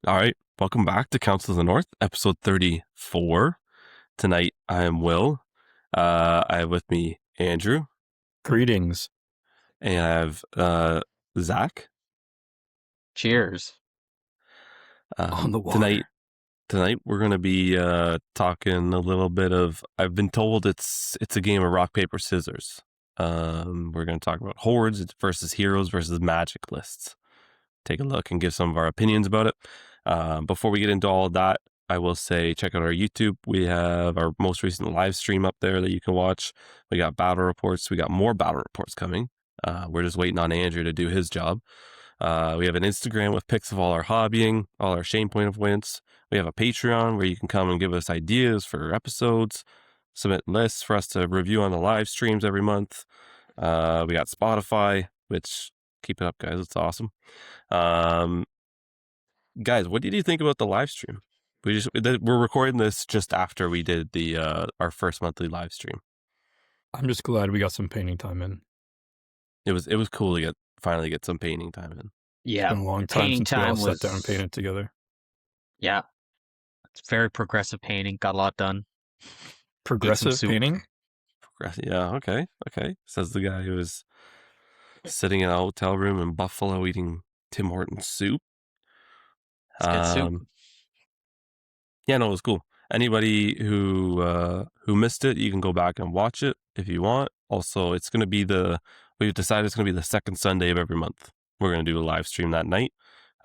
All right, welcome back to Council of the North, episode 34. Tonight, I am Will. I have with me Andrew. Greetings. And I have Zach. Cheers. On the water. Tonight we're going to be talking a little bit of. I've been told it's a game of rock paper scissors. We're going to talk about Hordes versus Heroes versus Magic lists. Take a look and give some of our opinions about it. Before we get into all of that, I will say check out our YouTube. We have our most recent live stream up there that you can watch. We got battle reports. We got more battle reports coming. We're just waiting on Andrew to do his job. We have an Instagram with pics of all our hobbying, all our Shane Point of Wins. We have a Patreon where you can come and give us ideas for episodes, submit lists for us to review on the live streams every month. We got Spotify, which keep it up, guys. It's awesome. Guys, what did you think about the live stream? We're recording this just after we did the our first monthly live stream. I'm just glad we got some painting time in. It was cool to finally get some painting time in. Yeah, It's been a long time since we all sat down and painted together. Yeah, it's very progressive painting. Got a lot done. Progressive painting? Yeah, okay. Says the guy who was sitting in a hotel room in Buffalo eating Tim Hortons soup. It's good soup. Yeah, no, it was cool. Anybody who missed it, you can go back and watch it if you want. Also, it's going to be we've decided it's going to be the second Sunday of every month. We're going to do a live stream that night.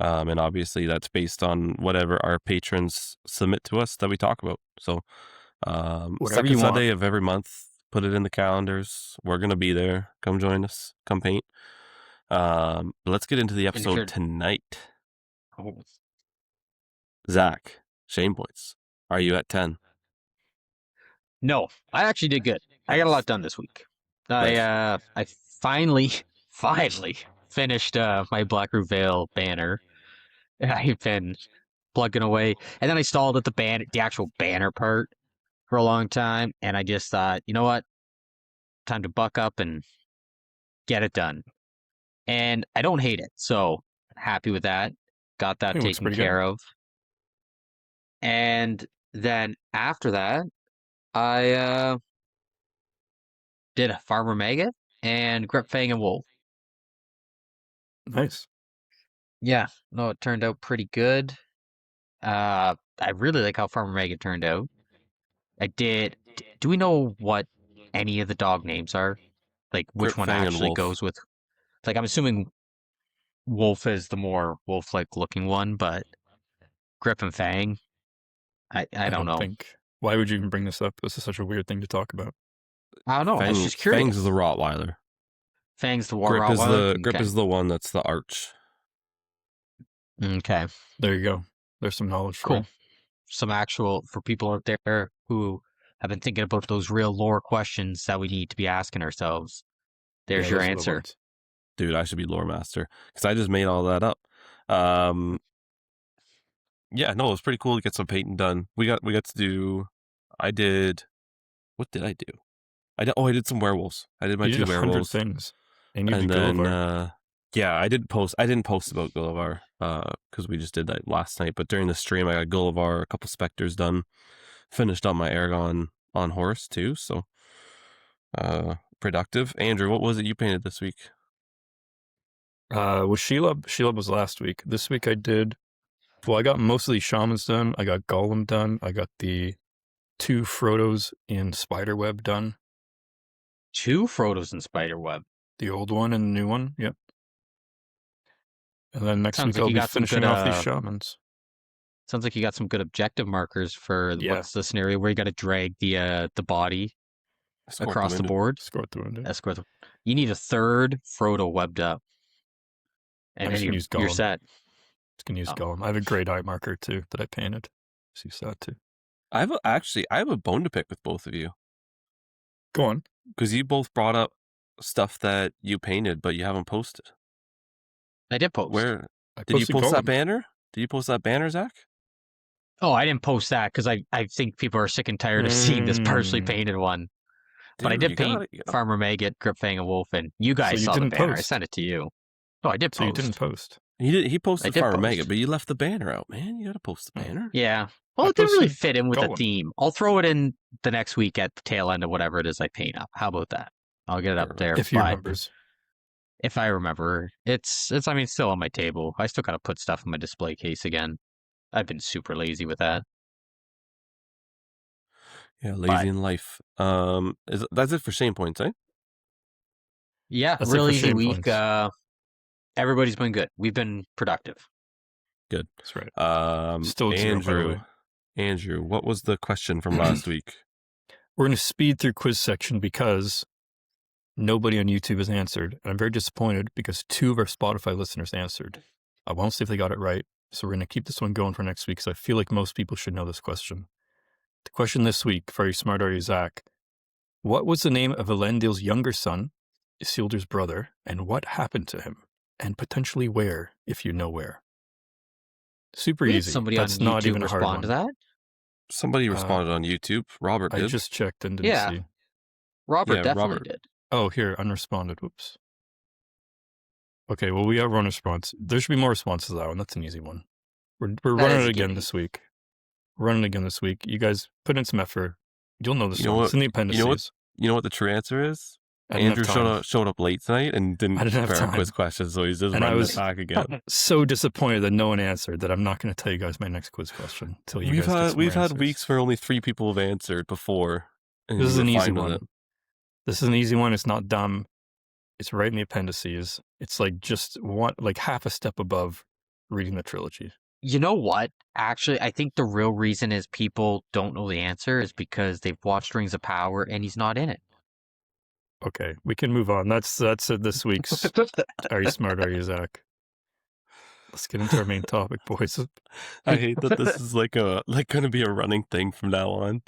And obviously that's based on whatever our patrons submit to us that we talk about. So, second Sunday of every month, put it in the calendars. We're going to be there. Come join us. Come paint. Let's get into the episode tonight. Oh. Zach, Shane points. Are you at 10? No, I actually did good. I got a lot done this week. Nice. I finally finished my Blackroot Vale banner. I've been plugging away, and then I stalled at the actual banner part for a long time, and I just thought, you know what, time to buck up and get it done. And I don't hate it, so happy with that. Got that taken care of. And then after that, I did a Farmer Maggot and Grip Fang and Wolf. Nice. Yeah, no, it turned out pretty good. I really like how Farmer Maggot turned out. Do we know what any of the dog names are? Like which one actually goes with? Like I'm assuming Wolf is the more wolf-like looking one, but Grip and Fang. I don't know. Why would you even bring this up? This is such a weird thing to talk about. I don't know. I was just curious. Fang's the Rottweiler. Fang's the Rottweiler. Grip is the one that's the arch. Okay. There you go. There's some knowledge for you. Some actual, for people out there who have been thinking about those real lore questions that we need to be asking ourselves. There's your answer. Dude, I should be lore master because I just made all that up. Yeah, no, it was pretty cool to get some painting done. We got to do. What did I do? I did some werewolves. I did my 2 werewolves. Things. And then yeah, I didn't post about Gullivar because we just did that last night. But during the stream, I got Gullivar, a couple specters done, finished up my Aragon on horse too. So productive. Andrew, what was it you painted this week? Was Shelob? Shelob was last week. This week I did. Well, I got most of these shamans done. I got Gollum done. I got the 2 Frodos in Spiderweb done. 2 Frodos in Spiderweb? The old one and the new one, yep. And then next week I'll be finishing off these shamans. Sounds like you got some good objective markers for what's the scenario where you got to drag the body across the board. Escort the window. You need a 3rd Frodo webbed up. And then you're set. Just gonna use Gollum. I have a Great Eye marker too that I painted. So use that too. I have a bone to pick with both of you. Go on. Because you both brought up stuff that you painted, but you haven't posted. I did post. Where did you post that banner? Did you post that banner, Zach? Oh, I didn't post that because I think people are sick and tired of seeing this partially painted one. Dude, but I did paint Farmer Maggot, Grip Fang, and Wolf, and you guys saw the banner. I sent it to you. Oh, I did post. So you didn't post? He I posted did Farmer post. Mega, but you left the banner out, man. You got to post the banner. Yeah. Well, I it didn't really posted fit in with the Gollum. theme. I'll throw it in the next week at the tail end of whatever it is I paint up. How about that? I'll get it up there. If he but remembers. if I remember, it's I mean, still on my table. I still gotta put stuff in my display case again. I've been super lazy with that. Yeah, lazy But- in life. That's it for shame points, eh? Yeah, That's it real for easy shame week. points. Everybody's been good. We've been productive. Good. That's right. Still at 0, by the way. Andrew, what was the question from last week? We're going to speed through quiz section because nobody on YouTube has answered. And I'm very disappointed because 2 of our Spotify listeners answered. I won't see if they got it right. So we're going to keep this one going for next week because I feel like most people should know this question. The question this week, very smart are you, Zach? What was the name of Elendil's younger son, Isildur's brother, and what happened to him? And potentially where, if you know where. Super We had easy. somebody That's on not YouTube even a hard respond one. to that. Somebody responded on YouTube. Robert I did. just checked and didn't Yeah. see. Robert Yeah, definitely Robert. did. Oh, here, unresponded. Whoops. Okay, well, we have one response. There should be more responses to that one. That's an easy one. We're That running is it a again gimme. this week. Running again this week. You guys put in some effort. You'll know this You know one. what- It's in the you appendices. know what- You know what the true answer is? I didn't Andrew have time. showed up late tonight and didn't I didn't have prepare a time. quiz question, so he's just And I running was- it back again. So disappointed that no one answered that I'm not going to tell you guys my next quiz question until you guys get some We've more had answers. weeks where only 3 people have answered before. And This is we an were easy fine with one. it. This is an easy one. It's not dumb. It's right in the appendices. It's like just half a step above reading the trilogy. You know what? Actually, I think the real reason is people don't know the answer is because they've watched Rings of Power and he's not in it. Okay, we can move on. That's it this week's Are You Smart, Are You, Zach? Let's get into our main topic, boys. I hate that this is like going to be a running thing from now on.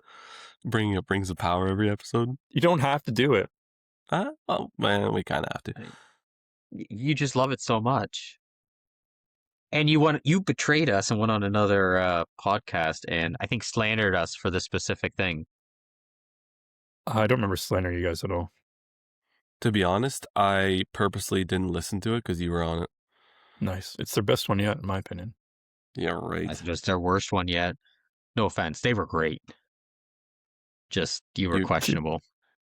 Bringing up Rings of Power every episode. You don't have to do it. Oh man, we kind of have to. You just love it so much. And you betrayed us and went on another podcast and I think slandered us for this specific thing. I don't remember slandering you guys at all. To be honest, I purposely didn't listen to it because you were on it. Nice. It's their best one yet, in my opinion. Yeah, right. That's just their worst one yet. No offense, they were great. Just you were You- questionable.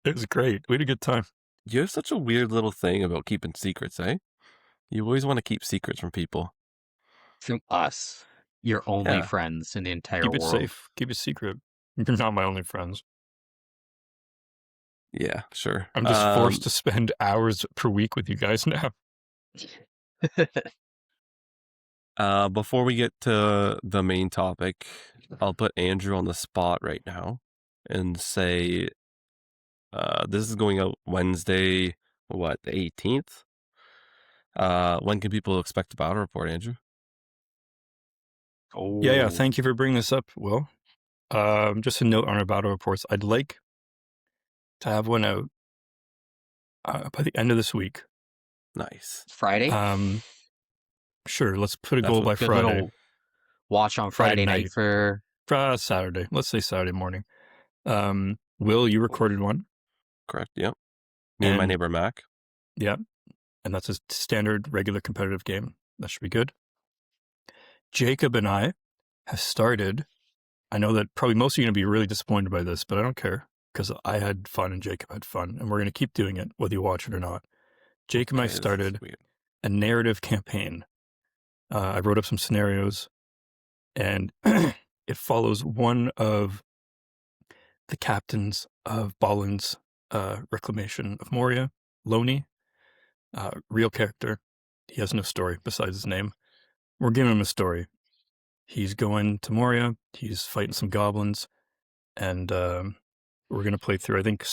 It was great. We had a good time. You have such a weird little thing about keeping secrets, eh? You always want to keep secrets from people. From us, your only Yeah. friends in the entire Keep it world. safe. Keep it secret. You're not my only friends. Yeah, sure. I'm just forced to spend hours per week with you guys now. Before we get to the main topic, I'll put Andrew on the spot right now and say, this is going out Wednesday, the 18th? When can people expect the battle report, Andrew? Oh, Yeah. Thank you for bringing this up, Will. Just a note on our battle reports. I'd like to have one out by the end of this week. Nice. Friday. Sure, let's put a That's goal what- by Good Friday. little watch on Friday Friday night night. for Saturday. Let's say Saturday morning. Will, you recorded one, Correct, yep. Me and my And- neighbor Mac. and that's a standard, regular competitive game. That should be good. Jacob and I have started. I know that probably most of you are going to be really disappointed by this, but I don't care because I had fun and Jacob had fun, and we're going to keep doing it whether you watch it or not. Jacob and I Okay, this is started weird. a narrative campaign. I wrote up some scenarios, and it follows one of the captains of Balin's reclamation of Moria, Loney, real character. He has no story besides his name. We're giving him a story. He's going to Moria. He's fighting some goblins, and we're going to play through. I think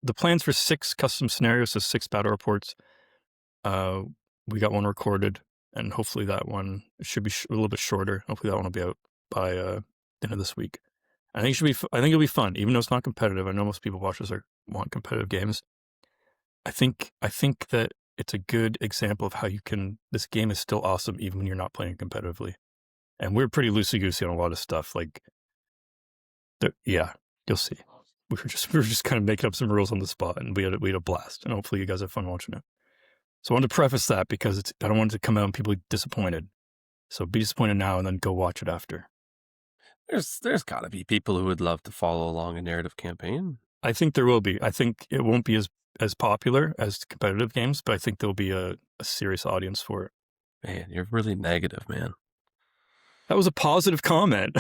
the plans for 6 custom scenarios, so 6 battle reports. We got one recorded, and hopefully that one should be a little bit shorter. Hopefully that one will be out by the end of this week. I think it should be. I think it'll be fun, even though it's not competitive. I know most people watchers want competitive games. I think that it's a good example of how this game is still awesome even when you're not playing competitively. And we're pretty loosey goosey on a lot of stuff. Yeah, you'll see. We were just kind of making up some rules on the spot, and we had a blast. And hopefully you guys have fun watching it. So I wanted to preface that because I don't want it to come out and people be disappointed. So be disappointed now and then go watch it after. There's got to be people who would love to follow along a narrative campaign. I think there will be. I think it won't be as popular as competitive games, but I think there'll be a serious audience for it. Man, you're really negative, man. That was a positive comment.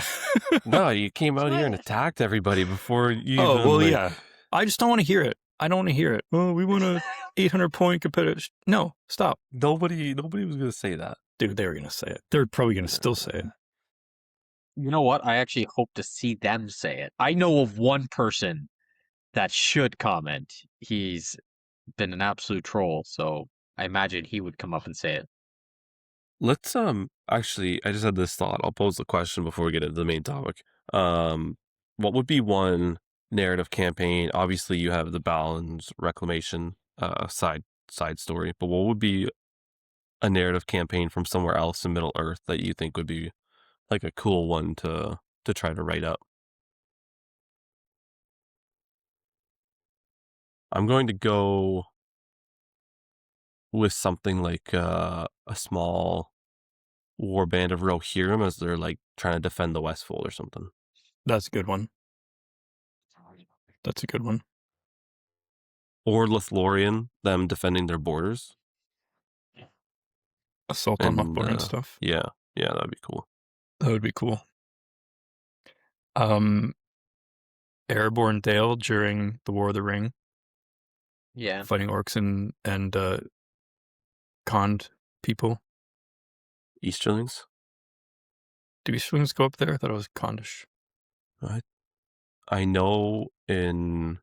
No, you came out here and attacked everybody before you. Oh, even, well, like, yeah. I just don't want to hear it. I don't want to hear it. Oh, we want a 800-point competitive. No, stop. Nobody was going to say that. Dude, they were going to say it. They're probably going to still say it. You know what? I actually hope to see them say it. I know of one person that should comment. He's been an absolute troll, so I imagine he would come up and say it. Let's actually, I just had this thought. I'll pose the question before we get into the main topic. What would be one narrative campaign? Obviously, you have the Balin's Reclamation side story, but what would be a narrative campaign from somewhere else in Middle Earth that you think would be like a cool one to try to write up? I'm going to go with something like a small warband of Rohirrim as they're like trying to defend the Westfold or something. That's a good one. That's a good one. Or Lothlorien, them defending their borders. Assault on Lothlorien and stuff. Yeah, that'd be cool. That would be cool. Airborne Dale during the War of the Ring. Yeah. Fighting orcs and Khand people. Easterlings? Do Easterlings go up there? I thought it was Khandish. I know in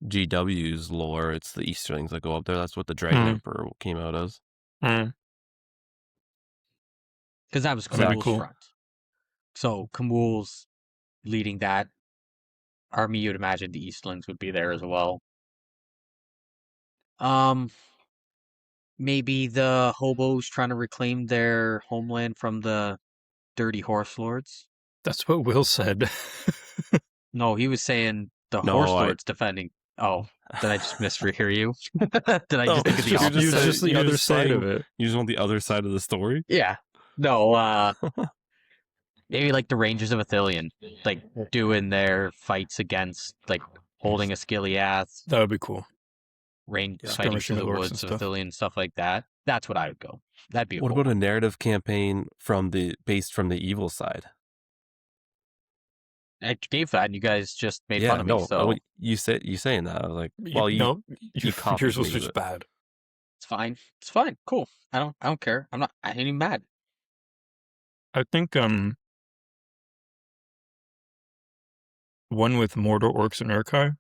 GW's lore, it's the Easterlings that go up there. That's what the Dragon Emperor came out as. Because that was Kamul's front. So Kamul's leading that army. You'd imagine the Eastlings would be there as well. Maybe the hobos trying to reclaim their homeland from the dirty horse lords. That's what Will said. No, he was saying the horse lords defending. Oh, did I just mishear you? Did I just think of the opposite? You're just the other side of it. You just want the other side of the story? Yeah. No, maybe like the Rangers of Ithilien, like doing their fights against, like holding a Skiliath. That would be cool. Fighting through the woods of Ithilien, stuff like that. That's what I would go. That'd be. What about a narrative campaign based from the evil side? I gave that, and you guys just made fun of me. So you saying that, I was like, well, yours was just bad. It's fine. It's fine. Cool. I don't care. I ain't even mad. I think one with Mordor, Orcs, and Urkai,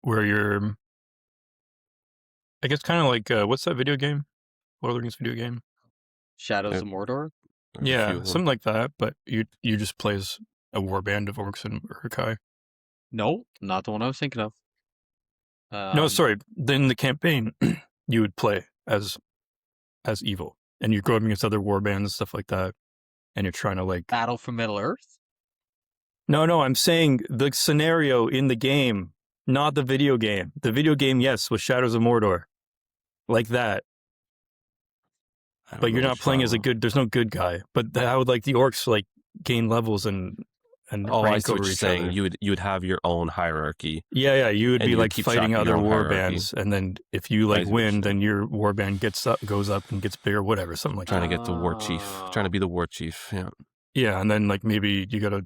where you're, I guess, kind of like what's that video game? Lord of the Rings video game? Shadows of Mordor. Yeah, something like that. But you just play as a warband of Orcs and Urkai. No, not the one I was thinking of. No, sorry. Then the campaign, you would play as evil, and you go up against other warbands and stuff like that, and you're trying to like Battle for Middle Earth. No, I'm saying the scenario in the game, not the video game. The video game, yes, was Shadows of Mordor, like that. But you're not playing as a good. There's no good guy. But how would like the orcs like gain levels and rank I see over what you're each saying. other? You would have your own hierarchy. Yeah. You would and be you like keep fighting track of other your own war hierarchy. bands, and then if you like win, then your war band goes up and gets bigger, whatever, something like Trying that. to get the war chief. Trying to be the war chief. Yeah. Yeah, and then like maybe you gotta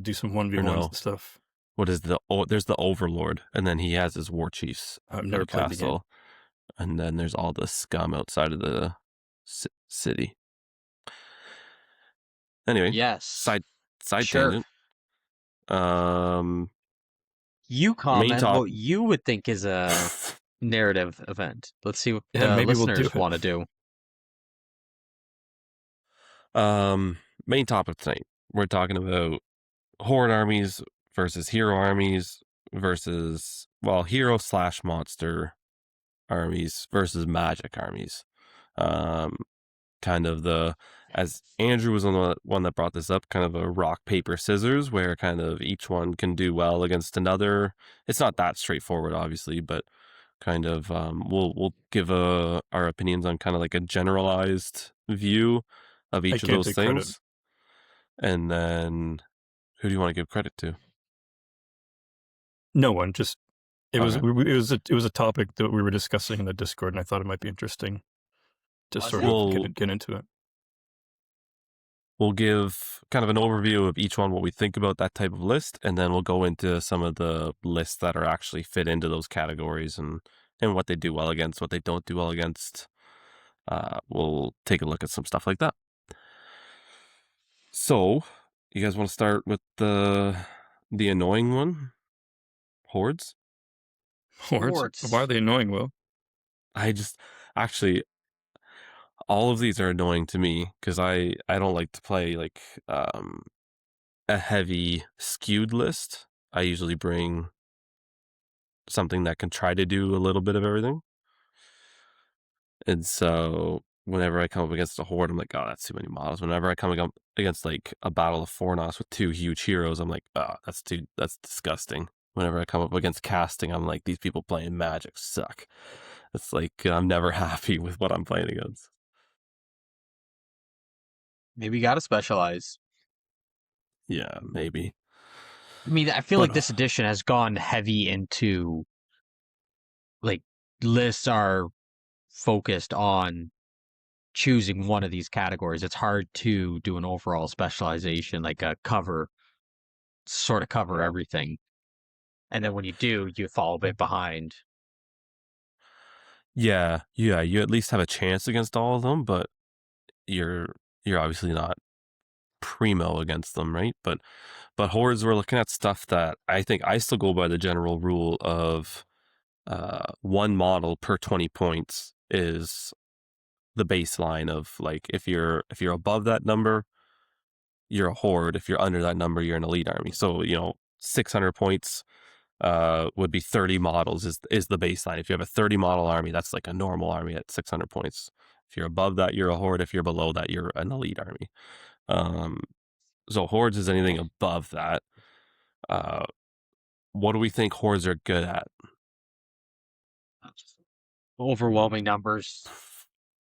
do some 1v1s and stuff. What is there's the Overlord, and then he has his war chiefs. I've never played the game. And then there's all the scum outside of the city. Anyway, yes. Side sure. tangent. You comment what you would think is a narrative event. Let's see what the listeners want to do. Main topic tonight. We're talking about horde armies versus hero armies versus hero/monster armies versus magic armies. Kind of as Andrew was the one that brought this up, kind of a rock, paper, scissors, where kind of each one can do well against another. It's not that straightforward, obviously, but kind of we'll give our opinions on kind of like a generalized view of each of can't those take things. credit. And then who do you want to give credit to? No one. Just it was Okay. it was a topic that we were discussing in the Discord, and I thought it might be interesting to Was sort it? of get into it. We'll give kind of an overview of each one, what we think about that type of list, and then we'll go into some of the lists that are actually fit into those categories and what they do well against, what they don't do well against. We'll take a look at some stuff like that. So, you guys want to start with the annoying one, Hordes? Hordes. Why are they annoying, Will? I just actually all of these are annoying to me because I don't like to play like a heavy skewed list. I usually bring something that can try to do a little bit of everything. And so whenever I come up against a horde, I'm like, oh, that's too many models. Whenever I come up against like a battle of Fornos with 2 huge heroes, I'm like, oh, that's disgusting. Whenever I come up against casting, I'm like, these people playing Magic suck. It's like I'm never happy with what I'm playing against. Maybe you gotta specialize. Yeah, maybe. I mean, I feel But- like this edition has gone heavy into like lists are focused on choosing one of these categories. It's hard to do an overall specialization, like a cover, sort of cover everything. And then when you do, you fall a bit behind. Yeah, you at least have a chance against all of them, but you're obviously not primo against them, right? But hordes, we're looking at stuff that I think I still go by the general rule of 1 model per 20 points is the baseline of like if you're above that number, you're a horde. If you're under that number, you're an elite army. So 600 points would be 30 models is the baseline. If you have a 30 model army, that's like a normal army at 600 points. If you're above that, you're a horde. If you're below that, you're an elite army. So hordes is anything above that. What do we think hordes are good at? Overwhelming numbers.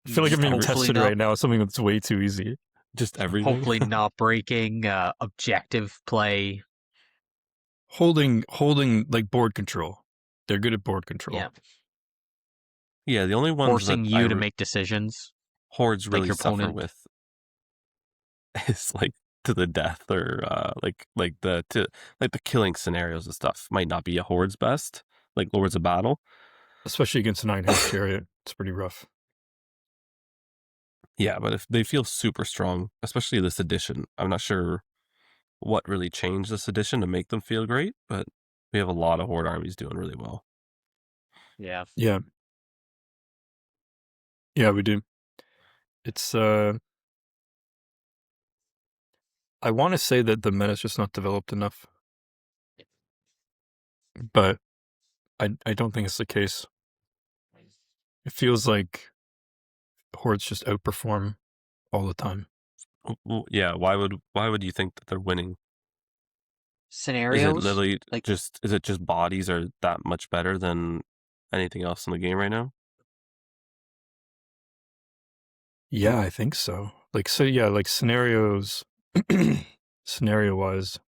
I feel like I'm being Hopefully tested not- right now. Something that's way too easy. Just everything. Hopefully not breaking objective play. Holding like board control. They're good at board control. Yeah. Yeah, the only ones Forcing that you to make decisions. hordes like really your suffer opponent. with is like to the death or like the killing scenarios and stuff might not be a horde's best, like Lords of Battle. Especially against a 9-half chariot. It's pretty rough. Yeah, but if they feel super strong, especially this edition, I'm not sure what really changed this edition to make them feel great, but we have a lot of horde armies doing really well. Yeah. Yeah. Yeah, we do. It's I want to say that the meta's just not developed enough. But I don't think it's the case. It feels like hordes just outperform all the time. Yeah, why would you think that they're winning? Scenarios. Is it literally like just bodies are that much better than anything else in the game right now? Yeah, I think so. Like like scenarios scenario wise,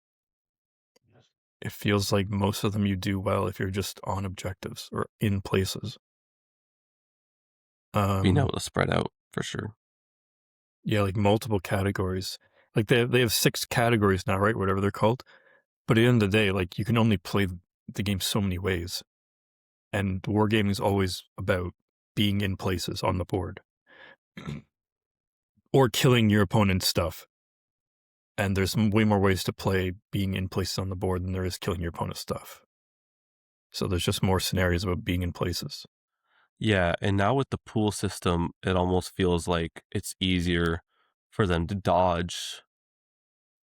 it feels like most of them you do well if you're just on objectives or in places. Being able to spread out for sure. Yeah, like multiple categories. Like they have 6 categories now, right? Whatever they're called. But at the end of the day, like you can only play the game so many ways. And wargaming is always about being in places on the board. Or killing your opponent's stuff. And there's way more ways to play being in places on the board than there is killing your opponent's stuff. So there's just more scenarios about being in places. Yeah, and now with the pool system, it almost feels like it's easier for them to dodge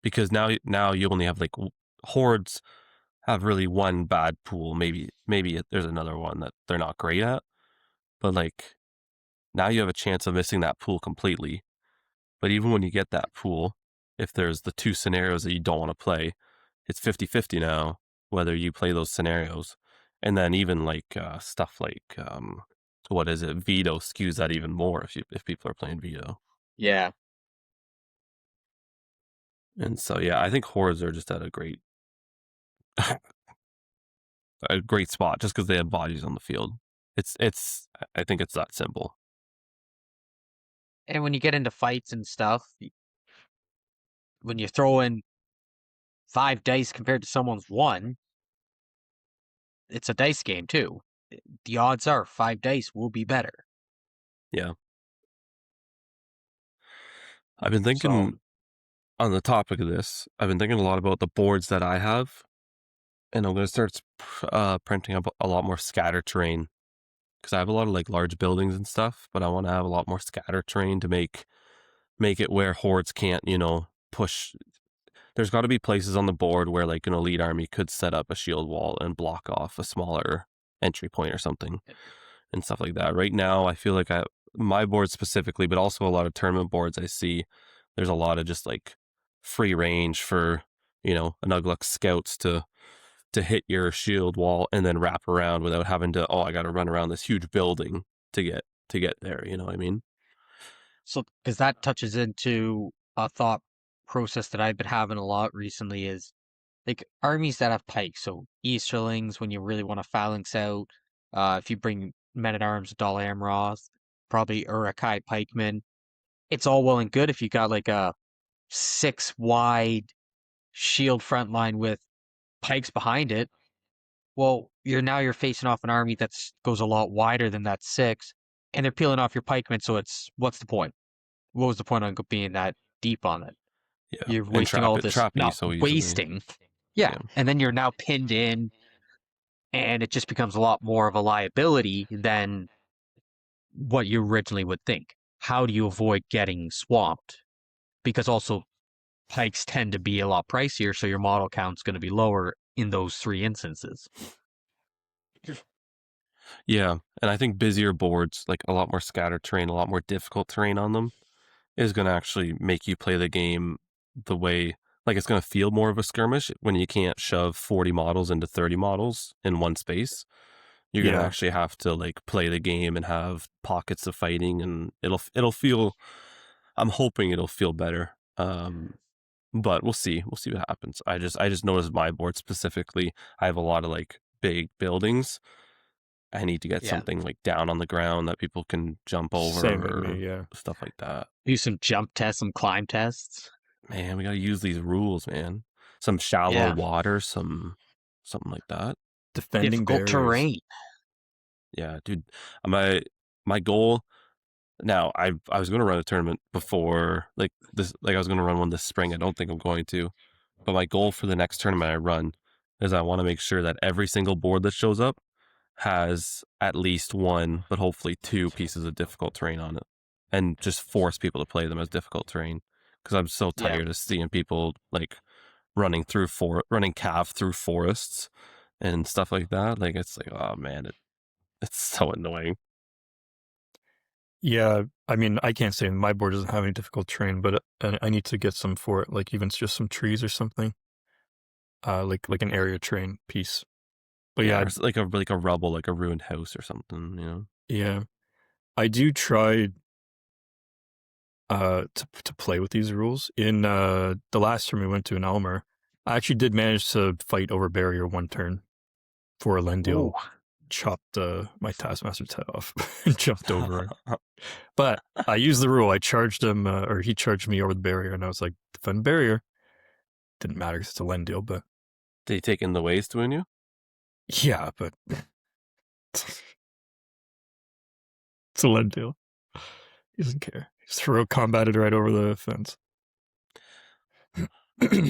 because now you only have like hordes have really one bad pool. Maybe there's another one that they're not great at, but like now you have a chance of missing that pool completely. But even when you get that pool, if there's the 2 scenarios that you don't want to play, it's 50-50 now whether you play those scenarios. And then even like stuff like what is it? Veto skews that even more if people are playing veto. Yeah. And so yeah, I think hordes are just at a great spot just because they have bodies on the field. I think it's that simple. And when you get into fights and stuff, when you throw in 5 dice compared to someone's 1, it's a dice game too. The odds are 5 dice will be better. Yeah. I've been So thinking on the topic of this, I've been thinking a lot about the boards that I have, and I'm going to start printing up a lot more scatter terrain because I have a lot of like large buildings and stuff, but I want to have a lot more scatter terrain to make it where hordes can't, push. There's got to be places on the board where like an elite army could set up a shield wall and block off a smaller entry point or something and stuff like that. Right now, I feel like my board specifically, but also a lot of tournament boards I see, there's a lot of just like free range for, an Ugluk scouts to hit your shield wall and then wrap around without having to, I got to run around this huge building to get there. You know what I mean? So, because that touches into a thought process that I've been having a lot recently is like armies that have pikes. So Easterlings, when you really want to phalanx out, if you bring men at arms, Dal Amroth, probably Urukai pikemen. It's all well and good if you got like a 6 wide shield front line with pikes behind it. Well, you're facing off an army that's goes a lot wider than that 6, and they're peeling off your pikemen. So what's the point? What was the point on being that deep on it? Yeah. You're And wasting all this, trapping you not so easily. wasting. Yeah. And then you're now pinned in, and it just becomes a lot more of a liability than what you originally would think. How do you avoid getting swamped? Because also pikes tend to be a lot pricier, so your model count's going to be lower in those 3 instances. Yeah, and I think busier boards, like a lot more scattered terrain, a lot more difficult terrain on them, is going to actually make you play the game the way, like it's going to feel more of a skirmish when you can't shove 40 models into 30 models in one space. You're going to actually have to like play the game and have pockets of fighting, and it'll feel, I'm hoping it'll feel better. But we'll see what happens. I just noticed my board specifically, I have a lot of like big buildings. I need to get something like down on the ground that people can jump over Same with or me, stuff like that. Use some jump tests, some climb tests. Man, we got to use these rules, man. Some shallow water, something like that. Defending difficult barriers. terrain. Yeah, dude. My goal now, I was going to run a tournament before like this, like I was going to run one this spring. I don't think I'm going to, but my goal for the next tournament I run is I want to make sure that every single board that shows up has at least 1, but hopefully 2 pieces of difficult terrain on it, and just force people to play them as difficult terrain. Because I'm so tired of seeing people like running cav through forests and stuff like that. Like it's like, oh man, it's so annoying. Yeah, I mean, I can't say my board doesn't have any difficult terrain, but I need to get some for it, like even just some trees or something, like an area terrain piece. But yeah, like a rubble, like a ruined house or something, Yeah, I do try to play with these rules. In the last turn we went to in Elmer, I actually did manage to fight over barrier 1 turn for a Lendil. Chopped my Taskmaster's head off and jumped over it. But I used the rule. I charged him, or he charged me over the barrier, and I was like, defend barrier. Didn't matter because it's a Lendil, but... Did he take in the ways to win you? Yeah, but... it's a Lendil. He doesn't care. He just combated right over the fence.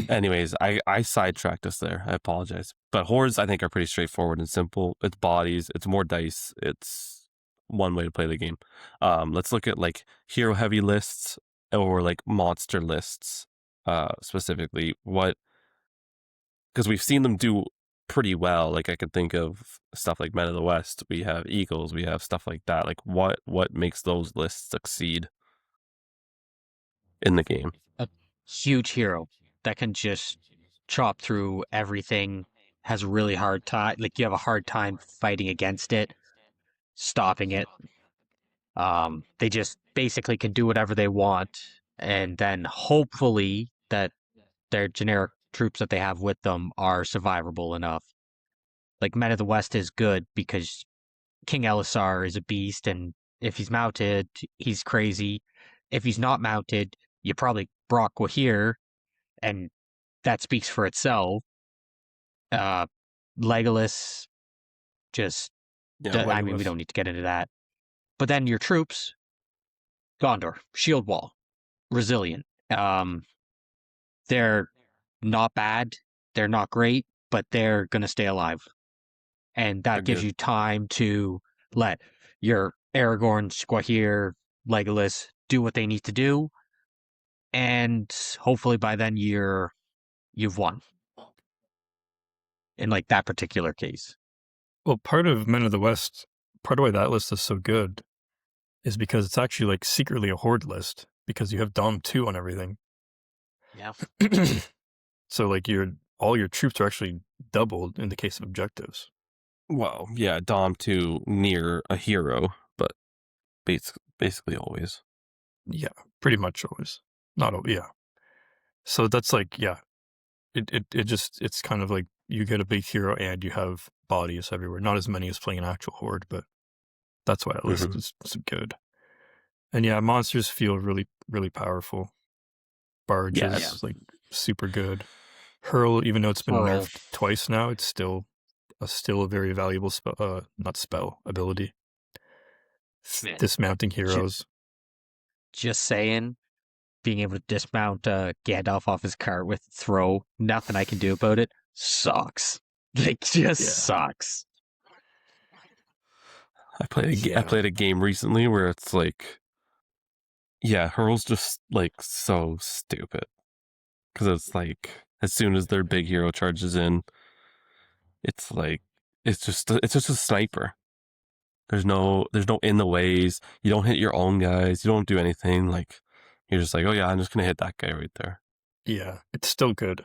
Anyways, I sidetracked us there. I apologize. But hordes, I think, are pretty straightforward and simple. It's bodies. It's more dice. It's one way to play the game. Let's look at like hero heavy lists or like monster lists specifically. Because we've seen them do pretty well. Like I could think of stuff like Men of the West. We have Eagles. We have stuff like that. Like what makes those lists succeed in the game? A huge hero that can just chop through everything has a really hard time. Like you have a hard time fighting against it, stopping it. They just basically can do whatever they want, and then hopefully that their generic troops that they have with them are survivable enough. Like Men of the West is good because King Elisar is a beast, and if he's mounted, he's crazy. If he's not mounted, you probably Brock Wahir, and that speaks for itself. Legolas, just Yeah, I mean, we Legolas. don't need to get into that. But then your troops, Gondor, Shield Wall, resilient. They're not bad, they're not great, but they're gonna stay alive, and They're that gives good. you time to let your Aragorn, Squahir, Legolas do what they need to do, and hopefully by then you've won. In like that particular case. Well, part of Men of the West, part of why that list is so good is because it's actually like secretly a horde list because you have Dom 2 on everything. Yeah. So like all your troops are actually doubled in the case of objectives. Well, yeah, Dom 2 near a hero, but basically always. Yeah, pretty much always. Not always, yeah. So that's like, yeah. It's kind of like you get a big hero and you have bodies everywhere. Not as many as playing an actual horde, but that's why that list is so good. And yeah, monsters feel really, really powerful. Barge is like super good. Hurl, even though it's been nerfed twice now, it's still a very valuable ability. Man, dismounting heroes. Just saying, being able to dismount Gandalf off his cart with throw, nothing I can do about it, sucks. Like, just sucks. I played a game recently where it's like, yeah, Hurl's just like so stupid because it's like as soon as their big hero charges in, it's like it's just a sniper. There's no in the ways. You don't hit your own guys. You don't do anything. Like you're just like, oh yeah, I'm just gonna hit that guy right there. Yeah, it's still good.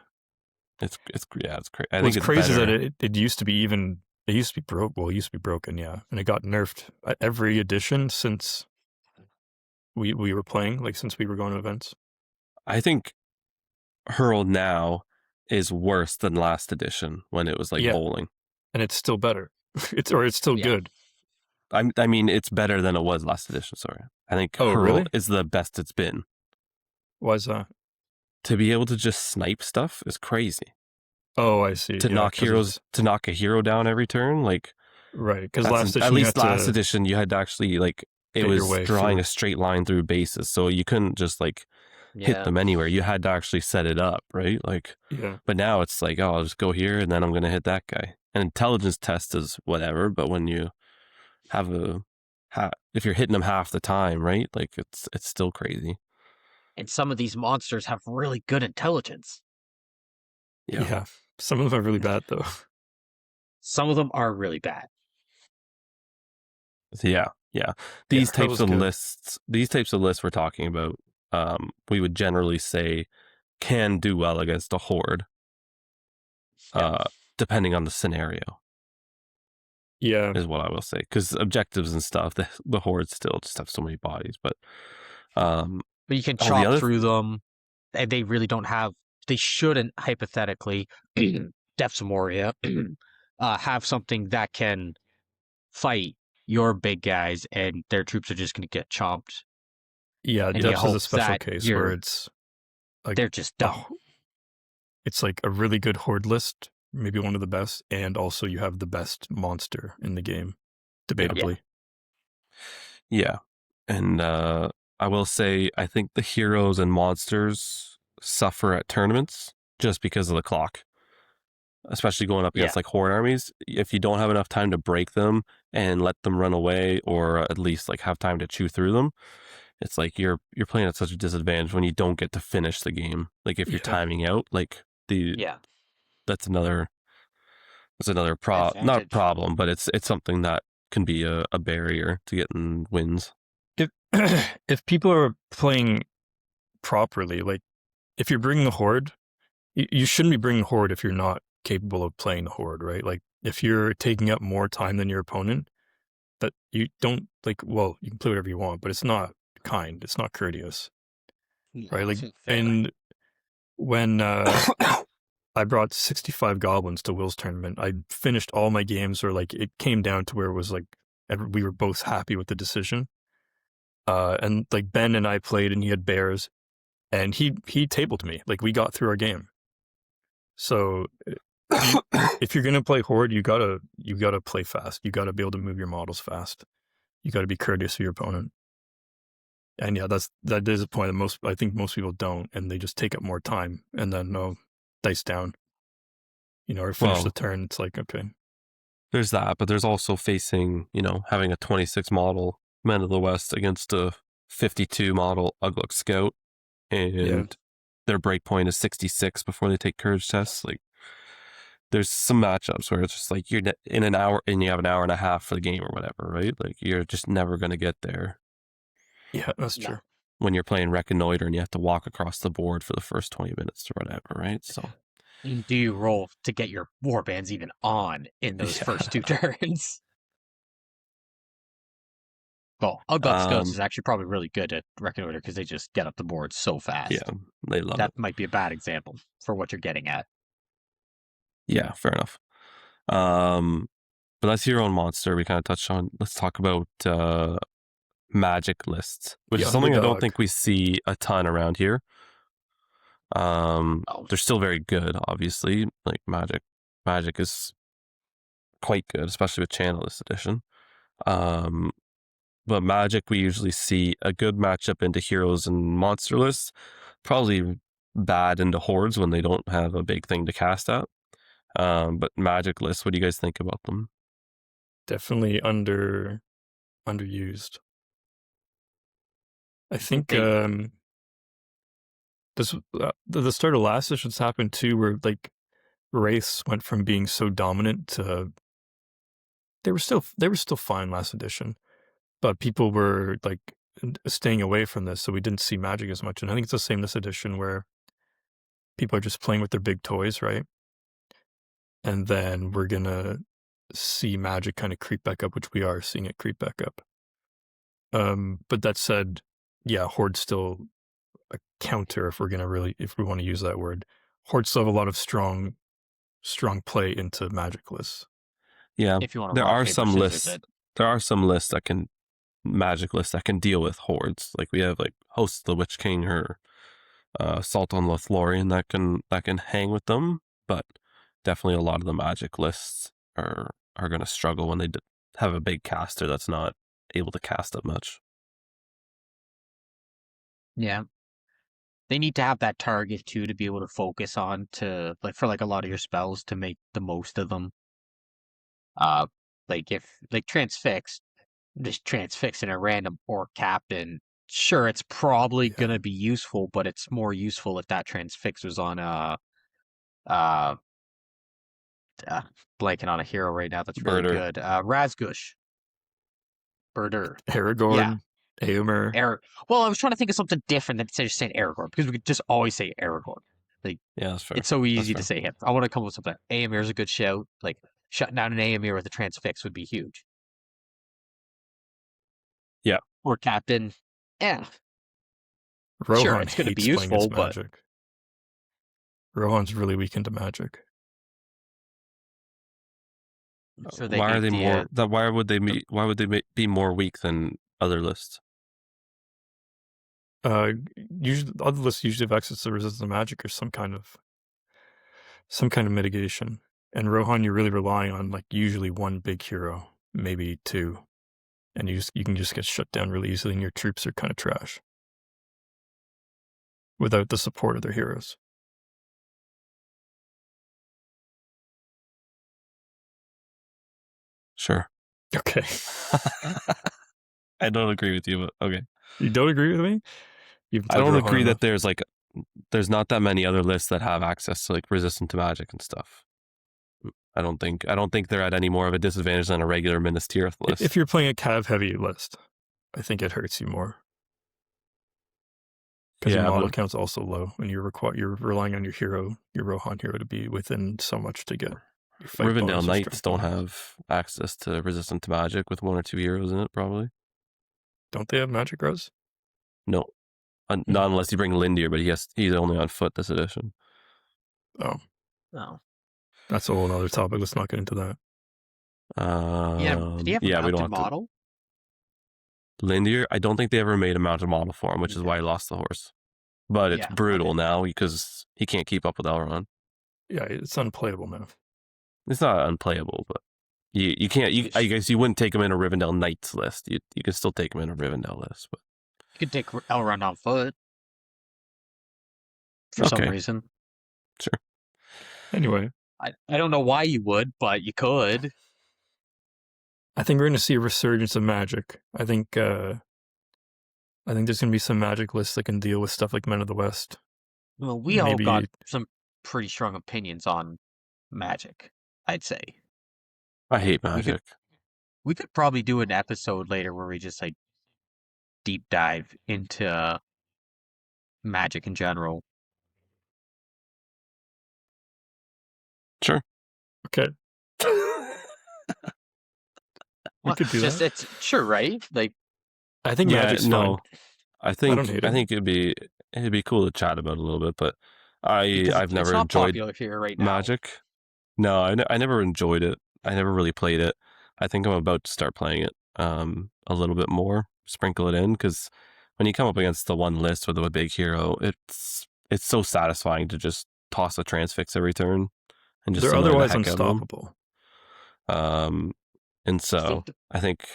It's crazy. I What's think it's crazy better. is that it used to be even. It used to be broke. Well, it used to be broken, yeah, and it got nerfed at every edition since we were playing, like since we were going to events. I think Hurl now is worse than last edition when it was like bowling, and it's still better. It's still good. I mean, it's better than it was last edition. Sorry, I think Hurl is the best it's been. Why is that? To be able to just snipe stuff is crazy. Oh, I see. To knock a hero down every turn, like right? Because last edition you had to actually like it was drawing a straight line through bases, so you couldn't just like hit them anywhere. You had to actually set it up, right? Like, but now it's like, oh, I'll just go here and then I'm gonna hit that guy. An intelligence test is whatever, but when you have if you're hitting them half the time, right? Like it's still crazy. And some of these monsters have really good intelligence. Yeah. Some of them are really bad though. Some of them are really bad. Yeah. These types of lists we're talking about, we would generally say can do well against a horde, depending on the scenario. Yeah, is what I will say. Because objectives and stuff, the hordes still just have so many bodies, but you can chop through them, and they really don't have. They shouldn't hypothetically, Depths of Moria, have something that can fight your big guys, and their troops are just going to get chomped. Yeah, Depths is a special case where it's like they're just dumb. It's like a really good horde list, maybe one of the best, and also you have the best monster in the game, debatably. Yeah, and I will say I think the heroes and monsters suffer at tournaments just because of the clock, especially going up against like horde armies. If you don't have enough time to break them and let them run away, or at least like have time to chew through them, it's like you're playing at such a disadvantage when you don't get to finish the game. Like if you're timing out, like that's another not problem, but it's something that can be a barrier to getting wins. If people are playing properly, like if you're bringing the horde, you shouldn't be bringing horde if you're not capable of playing the Horde, right? Like if you're taking up more time than your opponent, that you don't like. Well, you can play whatever you want, but it's not kind. It's not courteous, right? Like, Fair. and when I brought 65 goblins to Will's tournament, I finished all my games, or like it came down to where it was like we were both happy with the decision. And like Ben and I played, and he had bears, and he tabled me. Like we got through our game. So if you're gonna play Horde, you gotta play fast. You gotta be able to move your models fast. You gotta be courteous to your opponent. And yeah, that is a point that I think most people don't, and they just take up more time, and then dice down. Or finish the turn. It's like, okay. There's that, but there's also facing, having a 26 model Men of the West against a 52 model Ugluk Scout, and their breakpoint is 66 before they take courage tests. Like, there's some matchups where it's just like you're in an hour and you have an hour and a half for the game or whatever, right? Like, you're just never going to get there. Yeah, that's true. When you're playing Reconnoiter and you have to walk across the board for the first 20 minutes or whatever, right? So, do you roll to get your warbands even on in those first 2 turns? Well, Ugluk Scouts is actually probably really good at Reconnoiter because they just get up the board so fast. Yeah, they love it. That might be a bad example for what you're getting at. Yeah, fair enough. But that's your own monster. We kind of touched on. Let's talk about magic lists, which is something I don't think we see a ton around here. They're still very good, obviously. Like magic is quite good, especially with Channel this edition. But magic, we usually see a good matchup into heroes and monster lists, probably bad into hordes when they don't have a big thing to cast at. But magic lists, what do you guys think about them? Definitely underused. I think the start of last session's happened too, where like Wraiths went from being so dominant to they were still fine last edition, but people were like staying away from this, so we didn't see magic as much. And I think it's the same this edition, where people are just playing with their big toys, right? And then we're gonna see magic kind of creep back up, which we are seeing it creep back up. But that said, yeah, Horde's still a counter if we want to use that word. Hordes still have a lot of strong play into magic lists. Yeah, if you want to there are some lists. There are some lists that can magic lists that can deal with hordes. Like we have like Host of the Witch King or Assault on Lothlorien that can hang with them, but definitely a lot of the magic lists are going to struggle when they have a big caster that's not able to cast that much. Yeah. They need to have that target too to be able to focus on to for a lot of your spells to make the most of them. Like if transfix, just transfixing a random orc captain, sure, it's probably gonna be useful, but it's more useful if that transfix was on blanking on a hero right now that's really good. Razgush. Birder. Aragorn. Yeah. Éomer. Well, I was trying to think of something different than just saying Aragorn, because we could just always say Aragorn. Like, yeah, that's fair. It's so easy to say him. I want to come up with something. Éomer's a good shout. Like, shutting down an Éomer with a transfix would be huge. Yeah. Or Captain. Yeah. Rohan sure, it's going to be useful, but magic. Rohan's really weak into magic. So why are they more? Why would they be more weak than other lists? Usually other lists usually have access to resistance magic or some kind of mitigation. And Rohan, you're really relying on like usually one big hero, maybe two, and you can just get shut down really easily, and your troops are kind of trash without the support of their heroes. Sure. Okay. I don't agree with you, but okay. You don't agree with me? I don't agree that there's not that many other lists that have access to like resistant to magic and stuff. I don't think they're at any more of a disadvantage than a regular Minas Tirith list. If you're playing a cav heavy list, I think it hurts you more. Because your Yeah, model but count's also low, and you're relying on your hero, your Rohan hero, to be within so much to get your fight Rivendell bonus or Knights strength don't bonus. have access to resistant to magic with 1 or 2 heroes in it, probably. Don't they have magic res? No, not unless you bring Lindir, but he's only on foot this edition. Oh, No. that's a whole other topic. Let's not get into that. Did he have a Yeah, we don't mounted have to. model? Lindir, I don't think they ever made a mounted model for him, which is why he lost the horse. But it's Yeah, brutal okay. now because he can't keep up with Elrond. Yeah, it's unplayable now. It's not unplayable, but you can't. I guess you wouldn't take him in a Rivendell Knights list. You can still take him in a Rivendell list, but You could take Elrond on foot for some okay, reason. sure. Anyway, I don't know why you would, but you could. I think we're going to see a resurgence of magic. I think there's going to be some magic lists that can deal with stuff like Men of the West. Well, we all Maybe- got some pretty strong opinions on magic, I'd say. I hate magic. We could probably do an episode later where we just like deep dive into magic in general. Sure. Okay. We could do that. It's sure, right? Like, I think magic's fun. I don't hate it. think it'd be cool to chat about a little bit, but because I've it's never not enjoyed popular here right now. magic. No, I never enjoyed it. I never really played it. I think I'm about to start playing it a little bit more, sprinkle it in, because when you come up against the one list with a big hero, it's so satisfying to just toss a transfix every turn and just They're annoy the otherwise heck out of them. unstoppable. And so I think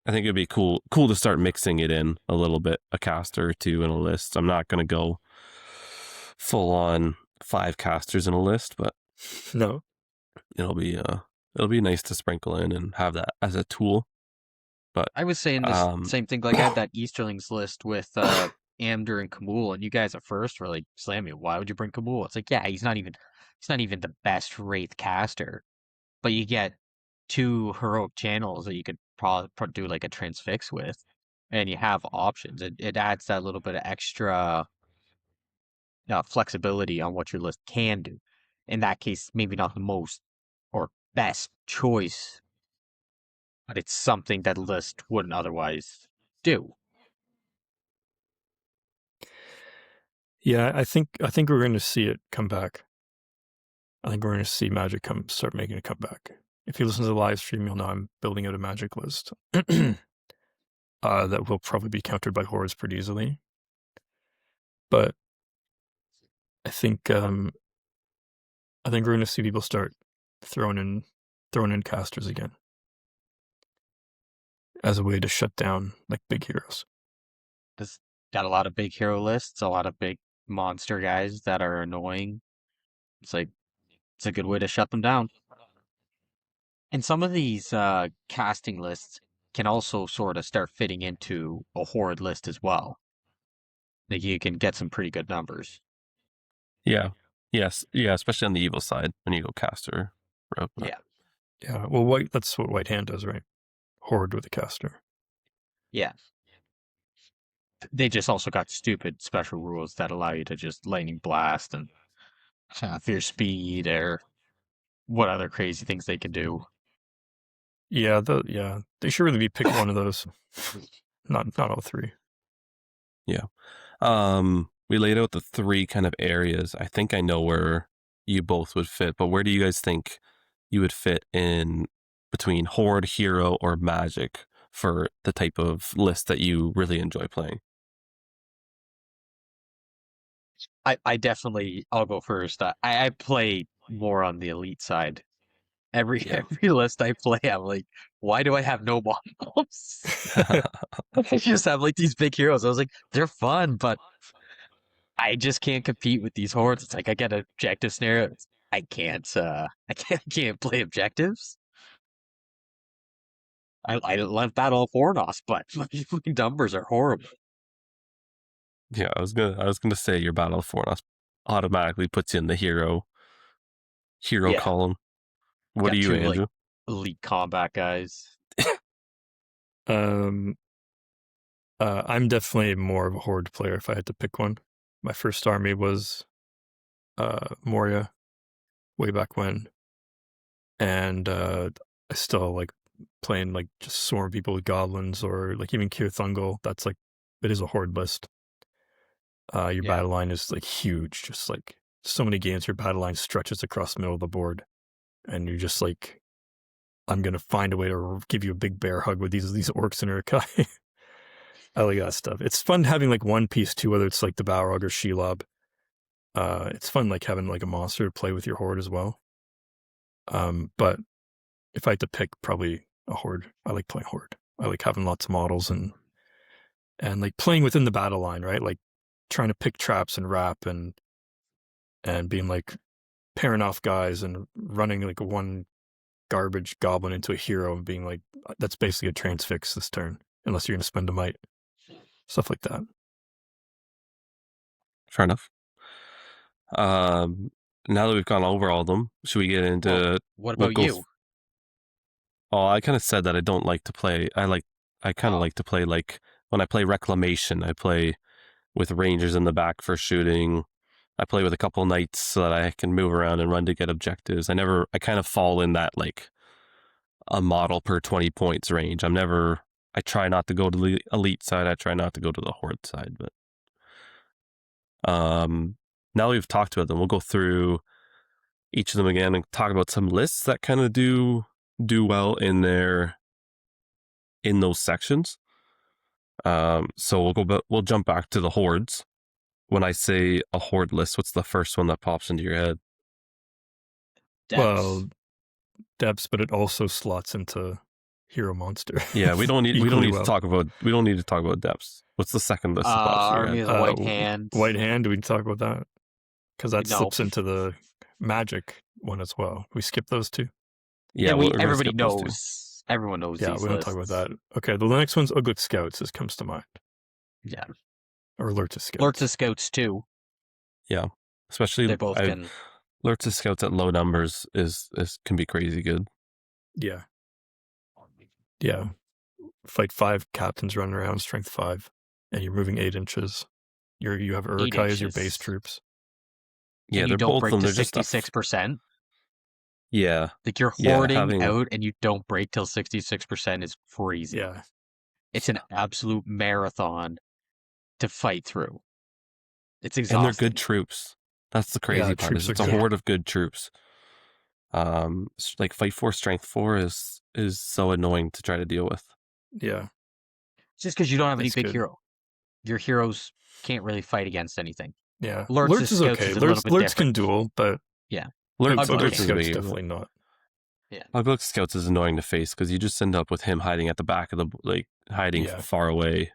it'd be cool to start mixing it in a little bit, a caster or two in a list. I'm not gonna go full on 5 casters in a list, but No. it'll be nice to sprinkle in and have that as a tool. But I was saying this same thing. Like I had that Easterlings list with Amdur and Kamul, and you guys at first were like, "Slammy, why would you bring Kamul?" It's like, yeah, he's not even the best wraith caster, but you get 2 heroic channels that you could probably do like a transfix with, and you have options. It adds that little bit of extra flexibility on what your list can do. In that case, maybe not the most or best choice, but it's something that list wouldn't otherwise do. Yeah, I think we're going to see it come back. I think we're going to see magic start making a comeback. If you listen to the live stream, you'll know I'm building out a magic list that will probably be countered by hordes pretty easily. But I think we're going to see people start throwing in casters again as a way to shut down like big heroes. This got a lot of big hero lists, a lot of big monster guys that are annoying. It's like it's a good way to shut them down. And some of these casting lists can also sort of start fitting into a horde list as well. Like you can get some pretty good numbers. yeah, yes, yeah, especially on the evil side when you go caster route. Yeah. Yeah, well, that's what White Hand does, right? Horde with a caster. Yeah. They just also got stupid special rules that allow you to just lightning blast and fierce speed or what other crazy things they can do. Yeah, they should really be pick one of those. Not all 3. Yeah. We laid out the 3 kind of areas. I think I know where you both would fit, but where do you guys think you would fit in between horde, hero, or magic for the type of list that you really enjoy playing? I definitely, I'll go first. I play more on the elite side. Every list I play, I'm like, why do I have no bombs? I just have like these big heroes. I was like, they're fun, but I just can't compete with these hordes. It's like I get objective scenario. I can't play objectives. I love Battle of Fornos, but my numbers are horrible. Yeah, I was gonna say your Battle of Fornos automatically puts you in the hero column. What Got do you, 2, Andrew? like, elite combat guys. I'm definitely more of a Horde player if I had to pick one. My first army was Moria way back when, and I still like playing like just swarm people with goblins or like even Kier Thungal. That's like it is a Horde list. Your Yeah. battle line is like huge, just like so many games your battle line stretches across the middle of the board, and you're just like, I'm gonna find a way to give you a big bear hug with these orcs and Urkai. I like that stuff. It's fun having like one piece too, whether it's like the Balrog or Shelob. It's fun like having like a monster to play with your Horde as well. But if I had to pick, probably a Horde. I like playing Horde. I like having lots of models and like playing within the battle line, right? Like trying to pick traps and wrap and being like pairing off guys and running like one garbage goblin into a hero and being like, that's basically a transfix this turn, unless you're going to spend a might. Stuff like that. Fair enough. Now that we've gone over all of them, should we get into Well, what about you? Oh, I kind of said that I don't like to play. I kind of Oh. like to play like when I play Reclamation, I play with Rangers in the back for shooting. I play with a couple knights so that I can move around and run to get objectives. I kind of fall in that like a model per 20 points range. I try not to go to the elite side. I try not to go to the Horde side, but now that we've talked about them, we'll go through each of them again and talk about some lists that kind of do well in those sections. So we'll jump back to the Hordes. When I say a Horde list, what's the first one that pops into your head? Depths. Well, depths, but it also slots into hero monster. Yeah, we don't need well. to talk about depths. What's the second list that pops in your Army head? of the White Hand. White Hand, do we talk about that? Because that No. slips into the magic one as well. We skip those two. Yeah, everybody knows. Everyone knows Yeah, these we don't lists. talk about that. Okay, the next one's Uglic Scouts. This comes to mind. Yeah. Or Lurtus Scouts. Lurtus Scouts too. Yeah, especially They both can. Lurtus Scouts at low numbers can be crazy good. Yeah. Yeah. Fight 5 captains running around, strength 5, and you're moving 8 inches. You have Urkai as your base troops. Yeah, and you they're don't both break of them. to They're just 66%. Yeah. Like you're hoarding out and you don't break till 66% is crazy. Yeah. It's an absolute marathon to fight through. It's exhausting. And they're good troops. That's the crazy part. It's a horde of good troops. Like fight 4, strength 4 is so annoying to try to deal with. Yeah. It's just because you don't have any big hero. Your heroes can't really fight against anything. Yeah. Lurtz is okay. Lurtz can duel, but yeah. Lurtz Scouts definitely not. Yeah. Uglic Scouts is annoying to face because you just end up with him hiding at the back of the hiding far away,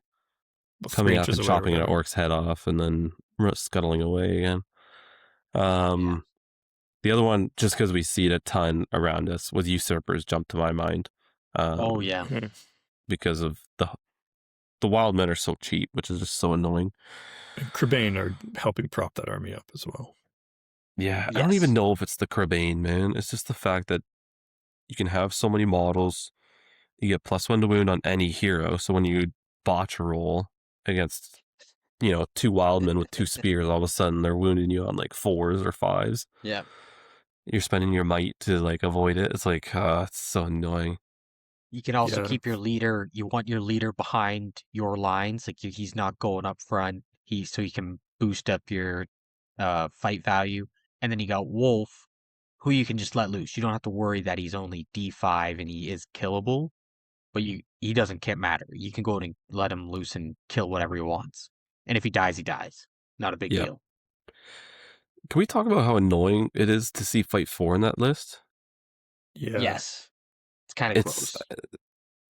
coming up and chopping an orc's head off, and then scuttling away again. The other one, just because we see it a ton around us, with Usurpers jumped to my mind. Oh yeah, because of the wild men are so cheap, which is just so annoying. And Crebain are helping prop that army up as well. Yeah, I don't even know if it's the Crebain, man. It's just the fact that you can have so many models. You get +1 to wound on any hero. So when you botch a roll against, 2 wild men with 2 spears, all of a sudden they're wounding you on like 4s or 5s. Yeah. You're spending your might to like avoid it. It's like, it's so annoying. You can also keep your leader. You want your leader behind your lines. Like he's not going up front. So he can boost up your fight value. And then you got Wolf, who you can just let loose. You don't have to worry that he's only D5 and he is killable. But he doesn't matter. You can go and let him loose and kill whatever he wants. And if he dies, he dies. Not a big deal. Can we talk about how annoying it is to see fight 4 in that list? Yeah. Yes. It's kind of gross.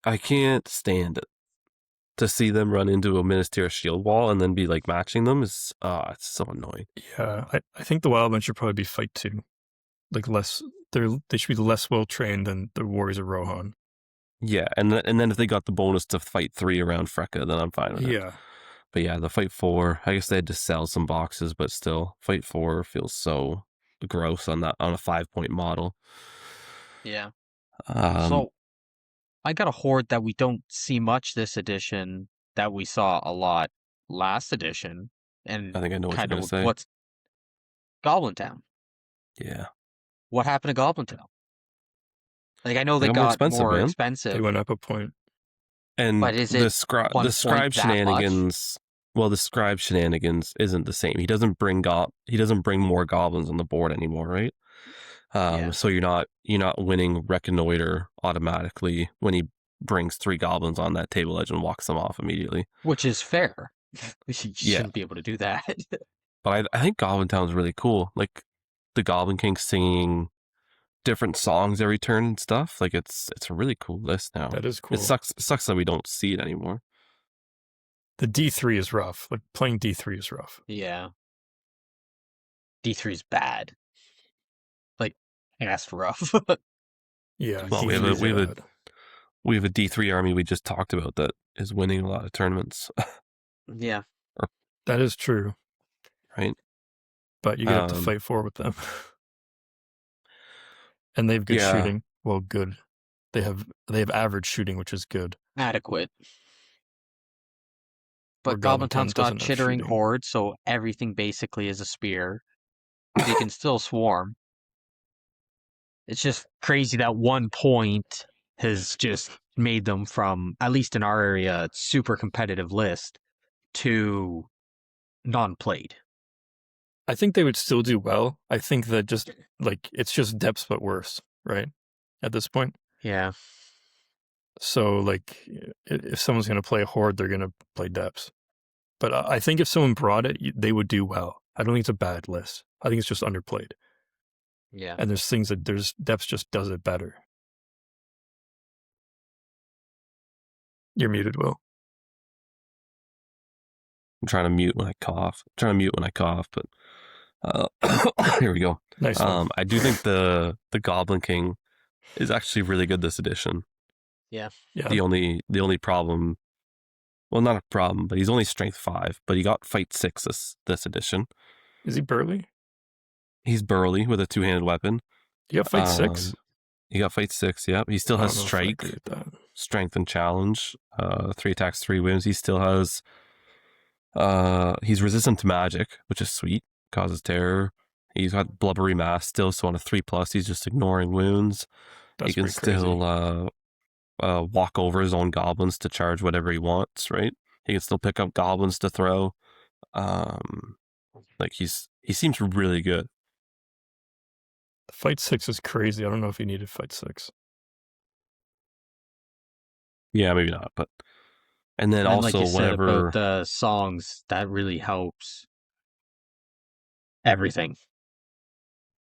I can't stand it. To see them run into a Ministerial Shield wall and then be like matching them is it's so annoying. Yeah, I think the Wildmen should probably be fight 2. Like they should be less well trained than the Warriors of Rohan. Yeah, and then if they got the bonus to fight 3 around Freka, then I'm fine with it. Yeah. But yeah, the fight 4, I guess they had to sell some boxes, but still, fight 4 feels so gross on a 5-point model. Yeah. So I got a horde that we don't see much this edition, that we saw a lot last edition, and I think I know what you're kind gonna of say. what's Goblin Town. Yeah, What happened to Goblin Town? Like, I know they they got more got expensive, more man. They expensive, went up a point. And but is it the 1 point scribe that much? shenanigans. Well, the scribe shenanigans isn't the same. He doesn't bring more goblins on the board anymore, right? Yeah. So you're not winning reconnoiter automatically when he brings 3 goblins on that table edge and walks them off immediately. Which is fair. You Yeah. shouldn't be able to do that. But I think Goblin Town's really cool. Like the Goblin King singing different songs every turn and stuff. Like it's a really cool list now. That is cool. It sucks that we don't see it anymore. The D3 is rough. Like playing D3 is rough. Yeah. D3's bad. Like, that's rough. Yeah, Well, D3 is bad. we have a D3 army we just talked about that is winning a lot of tournaments. Yeah. That is true. Right. But you have to fight for with them. And they have good shooting. Well, good. They have average shooting, which is good. Adequate. Or But Goblin Town's got doesn't have Chittering shooting. Horde, so everything basically is a spear. They can still swarm. It's just crazy that 1 point has just made them from, at least in our area, super competitive list to non-played. I think they would still do well. I think that just, like, it's just depths but worse, right? At this point. Yeah. So, like, if someone's going to play a Horde, they're going to play depths. But I think if someone brought it, they would do well. I don't think it's a bad list. I think it's just underplayed. Yeah. And there's things that depths just does it better. You're muted, Will. I'm trying to mute when I cough. But here we go. Nice one. I do think the Goblin King is actually really good this edition. Yeah. The only problem, well, not a problem, but he's only strength 5, but he got fight 6 this edition. Is he burly? He's burly with a 2-handed weapon. You got fight 6? He got fight 6, yeah. He still has strike, strength, and challenge. 3 attacks, 3 wounds. He still has, he's resistant to magic, which is sweet. Causes terror. He's got blubbery mass still, so on a 3+, he's just ignoring wounds. That's he can still walk over his own goblins to charge whatever he wants, right? He can still pick up goblins to throw. Like he seems really good. Fight 6 is crazy. I don't know if he needed fight 6. Yeah, maybe not, but and then And also like you whenever said about the songs, that really helps everything.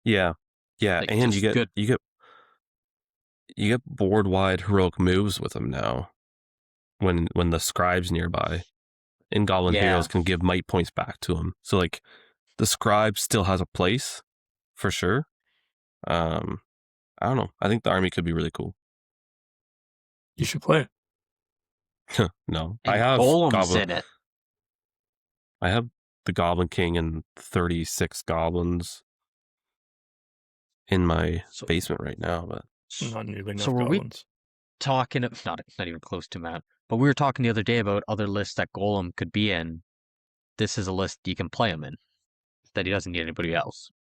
Yeah. Like, And just good. you get board wide heroic moves with him now. When the scribe's nearby, and Goblin Heroes can give might points back to him. So like the scribe still has a place for sure. I don't know. I think the army could be really cool. You should play it. No, And I have Golem's in it. I have the Goblin King and 36 goblins in my basement right now, but Not nearly enough So were we goblins. talking, not even close to Matt, but we were talking the other day about other lists that Golem could be in. This is a list you can play him in, that he doesn't need anybody else.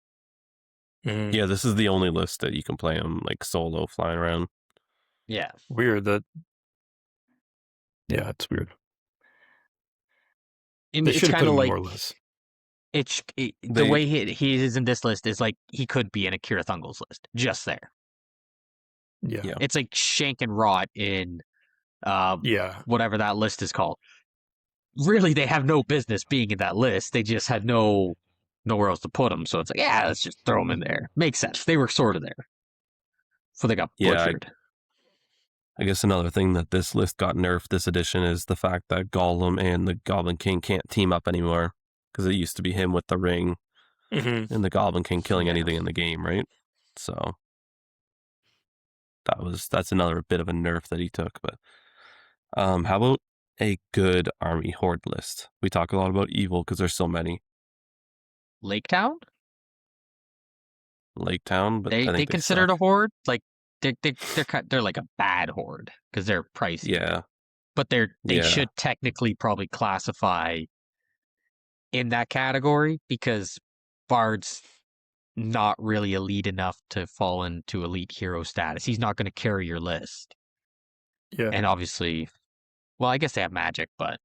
Mm. yeah, this is the only list that you can play him like solo flying around. Yeah. Weird that. Yeah, it's weird. I mean, They it's should have kind put of him like more or less. the way he is in this list is like he could be in Akira Thungel's list, just there. Yeah. It's like Shank and Rot in whatever that list is called. Really, they have no business being in that list. They just had nowhere else to put them. So it's like, yeah, let's just throw them in there. Makes sense. They were sort of there. So they got butchered. I guess another thing that this list got nerfed this edition is the fact that Golem and the Goblin King can't team up anymore, because it used to be him with the ring and the Goblin King killing anything in the game, right? So that's another bit of a nerf that he took. But how about a good army horde list? We talk a lot about evil because there's so many. Lake Town, but I think they consider it suck. a horde. Like they're like a bad horde because they're pricey. Yeah, but they Yeah. should technically probably classify in that category because Bard's not really elite enough to fall into elite hero status. He's not going to carry your list. Yeah. And obviously, well, I guess they have magic, but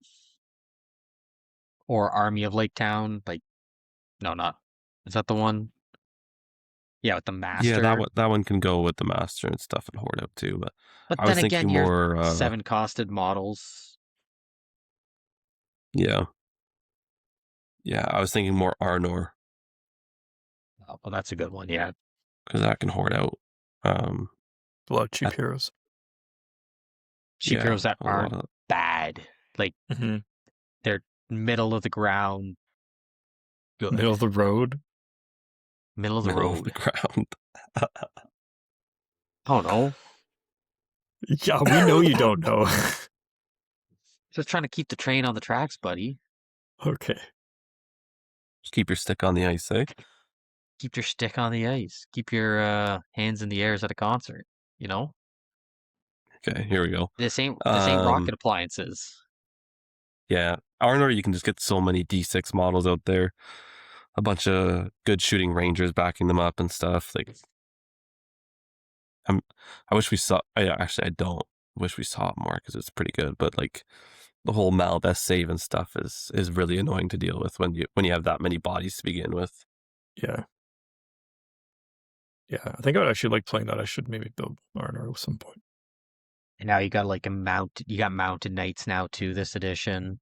or Army of Lake Town, like no, not is that the one? Yeah, with the Yeah, master. that one can go with the master and stuff and Horde out too, but But I then was again, thinking you're more 7-costed models. yeah. Yeah, I was thinking more Arnor Oh, well, that's a good one. Yeah, because that can Horde out. A lot of cheap At- heroes. cheap yeah, heroes that a lot aren't of bad. Like Mm-hmm. they're middle of the ground, good. Middle of the road. Middle of the middle of the road. ground. Oh no, Yeah, we know you don't know. just trying to keep the train on the tracks, buddy. Okay. Just keep your stick on the ice, eh? Keep your stick on the ice. Keep your hands in the air at a concert. You know, Okay, here we go. this ain't Um, rocket appliances. yeah, Arnor, you can just get so many D6 models out there. A bunch of good shooting rangers backing them up and stuff. Like, I wish we saw. Actually, I don't wish we saw it more because it's pretty good. But like, the whole Malbest save and stuff is really annoying to deal with when you have that many bodies to begin with. Yeah. Yeah, I think I would actually like playing that. I should maybe build Arnor at some point. And now you got like you got mounted knights now too this edition,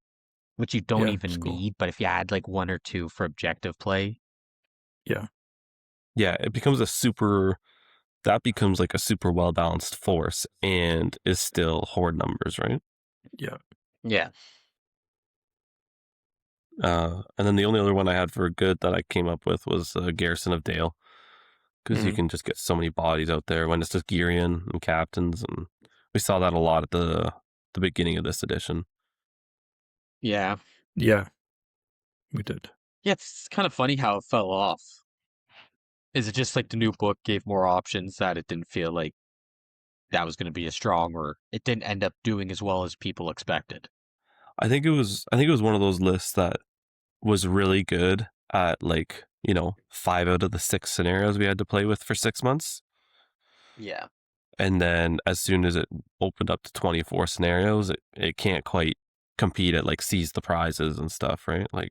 which you don't Yeah, even it's cool. need. But if you add like one or two for objective play, Yeah. Yeah, it becomes that becomes like a super well balanced force and is still horde numbers, right? Yeah. yeah, And then the only other one I had for good that I came up with was Garrison of Dale, because you Mhm. can just get so many bodies out there when it's just Girion and captains, and we saw that a lot at the beginning of this edition. yeah, Yeah. We did. yeah. It's kind of funny how it fell off. Is it just like the new book gave more options that it didn't feel like that was going to be as strong, or it didn't end up doing as well as people expected? I think it was one of those lists that was really good at like 5 out of the 6 scenarios we had to play with for 6 months. Yeah, And then as soon as it opened up to 24 scenarios, it can't quite compete at like seize the prizes and stuff, right? Like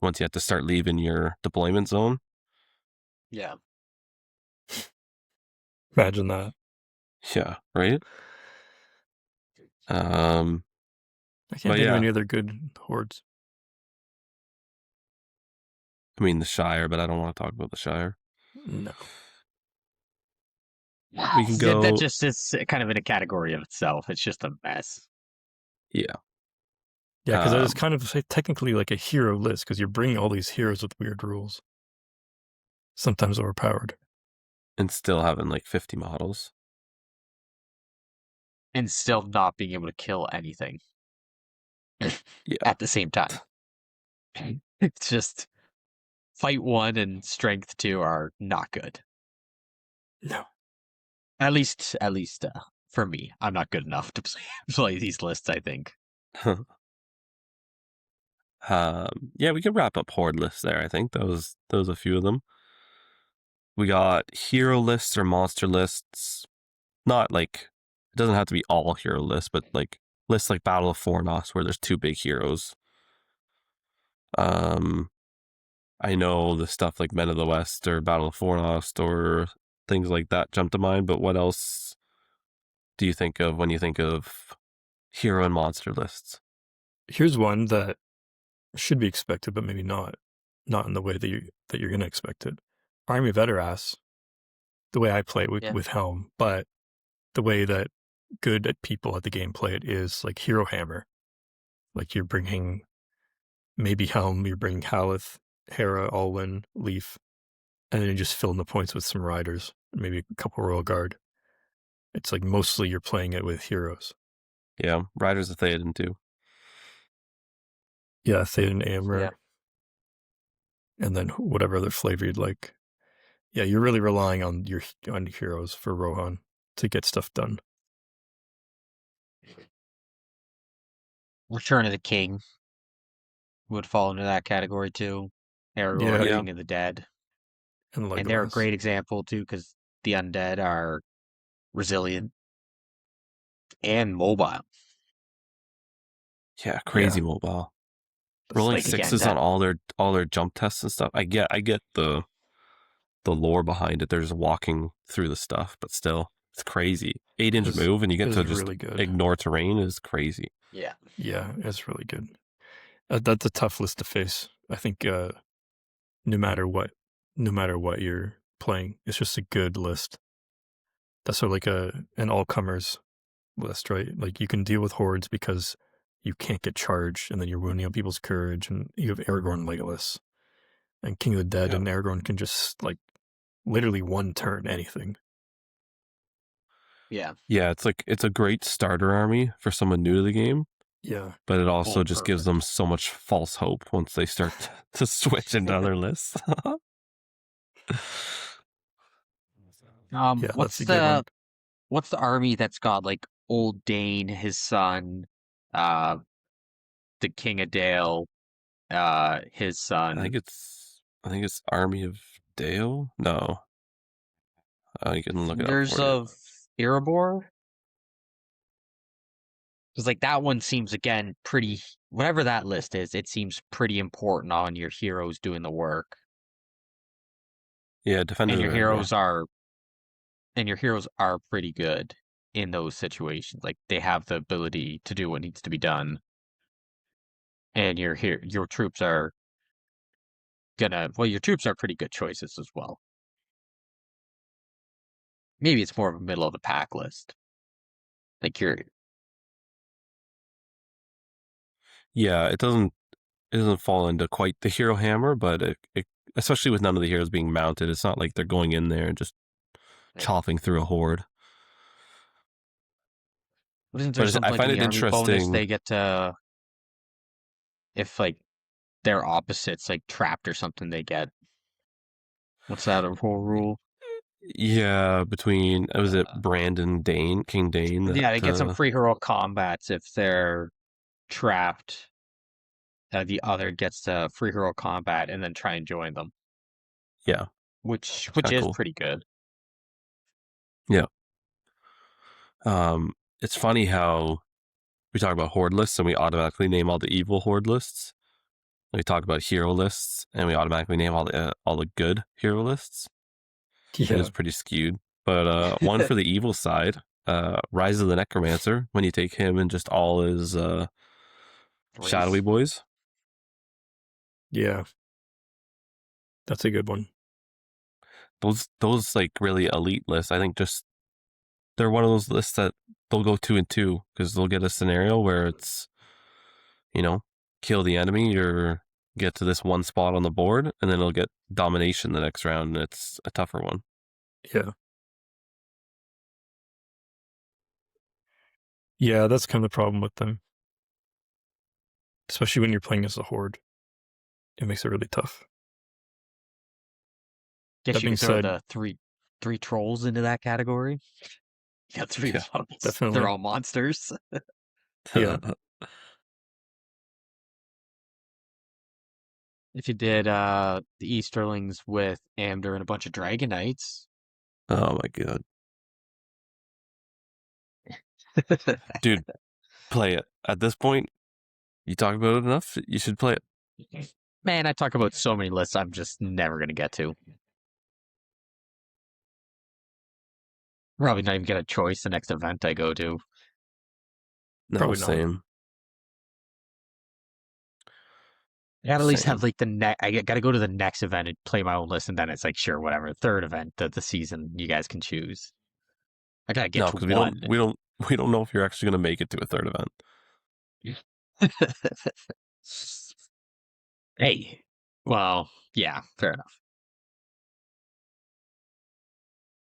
once you have to start leaving your deployment zone. yeah. Imagine that. Yeah, right? Um, I can't but think of yeah, any other good hordes. I mean the Shire, but I don't want to talk about the Shire. No. We can Yeah, that go, just is kind of in a category of itself. It's just a mess. yeah. Yeah, because that is Um, kind of technically like a hero list because you're bringing all these heroes with weird rules. Sometimes overpowered. and still having like 50 models. And still not being able to kill anything Yeah. at the same time. It's just fight 1 and strength 2 are not good. No. At least for me, I'm not good enough to play these lists, I think. Yeah, we could wrap up horde lists there. I think that was a few of them. We got hero lists or monster lists. Not like it doesn't have to be all hero lists, but like lists like Battle of Fornos where there's 2 big heroes. I know the stuff like Men of the West or Battle of Fornost or things like that jump to mind, but what else do you think of when you think of hero and monster lists? Here's one that should be expected, but maybe not. Not in the way that you're gonna expect it. Army of Edoras, the way I play it with Helm, but the way that good people at the game play it is like Hero Hammer. Like you're bringing maybe Helm, you're bringing Haleth, Hera, Alwyn, Leaf, and then you just fill in the points with some riders, maybe a couple Royal Guard. It's like mostly you're playing it with heroes. Yeah, Riders of Theoden too. Yeah, Theoden, Amber, Yeah. and then whatever other flavor you'd like. Yeah, you're really relying on on heroes for Rohan to get stuff done. Return of the King would fall into that category too. Aragorn, Yeah. Yeah. King of the Dead. And And they're a Legolas. great example too, because the undead are resilient and mobile. Yeah, Yeah. crazy mobile. That's Rolling Like the again, sixes that on all their jump tests and stuff. I get the lore behind it. They're just walking through the stuff, but still, it's crazy. 8-inch move, and you get is to just really good. ignore terrain is crazy. yeah. Yeah, it's really good. That's a tough list to face. I think no matter what you're playing, it's just a good list. That's sort of like an all comers list, right? Like you can deal with hordes because you can't get charged, and then you're wounding up people's courage, and you have Aragorn, Legolas, and King of the Dead, Yeah. and Aragorn can just like literally one turn anything. Yeah. Yeah, it's a great starter army for someone new to the game, Yeah, but it also Oh, just gives them perfect. so much false hope once they start to switch into other lists. yeah, that's What's a good one. the army that's got like Old Dane, his son, uh, the King of Dale, his son. I think it's Army of Dale. No, I can look it up Fingers for you. of Erebor? Because like that one seems again pretty. Whatever that list is, it seems pretty important on your heroes doing the work, Yeah, Defenders and of Erebor. your heroes are pretty good in those situations. Like they have the ability to do what needs to be done, and your troops are your troops are pretty good choices as well. Maybe it's more of a middle of the pack list. Like Yeah, it doesn't fall into quite the hero hammer, but it especially with none of the heroes being mounted, it's not like they're going in there and just chopping through a horde. Isn't there But something I like in find the it army bonus interesting. they get to, if like their opposites like trapped or something, they get, what's that, a whole rule? Yeah, between was it Uh, Brandon Dane, King Dane that yeah, they get some free hero combats if they're trapped. The other gets to free hero combat and then try and join them, yeah, which it's kind of is cool. pretty good. Yeah. It's funny how we talk about horde lists and we automatically name all the evil horde lists. We talk about hero lists and we automatically name all the good hero lists. It Yeah, is pretty skewed. But one for the evil side, Rise of the Necromancer, when you take him and just all his shadowy Wraith. boys. yeah, that's a good one. Those like really elite lists, I think just they're one of those lists that they'll go 2 and 2 because they'll get a scenario where it's, you know, kill the enemy or get to this one spot on the board, and then it'll get domination the next round, and it's a tougher one. Yeah, yeah, that's kind of the problem with them, especially when you're playing as a horde. It makes it really tough. Guess That you being could throw said, the three trolls into that category. You got three Yeah. models. They're definitely, all monsters. yeah, If you did the Easterlings with Amber and a bunch of Dragon Knights. Oh my god, dude, play it. At this point, you talk about it enough. You should play it. Man, I talk about so many lists I'm just never gonna get to. Probably not even get a choice the next event I go to. No, probably not. same, I gotta at least have same. like the next. I gotta go to the next event and play my own list, and then it's like sure, whatever. Third event of the season, you guys can choose. I gotta get No, to because one. we don't know if you're actually going to make it to a third event. Hey, well, yeah, fair enough.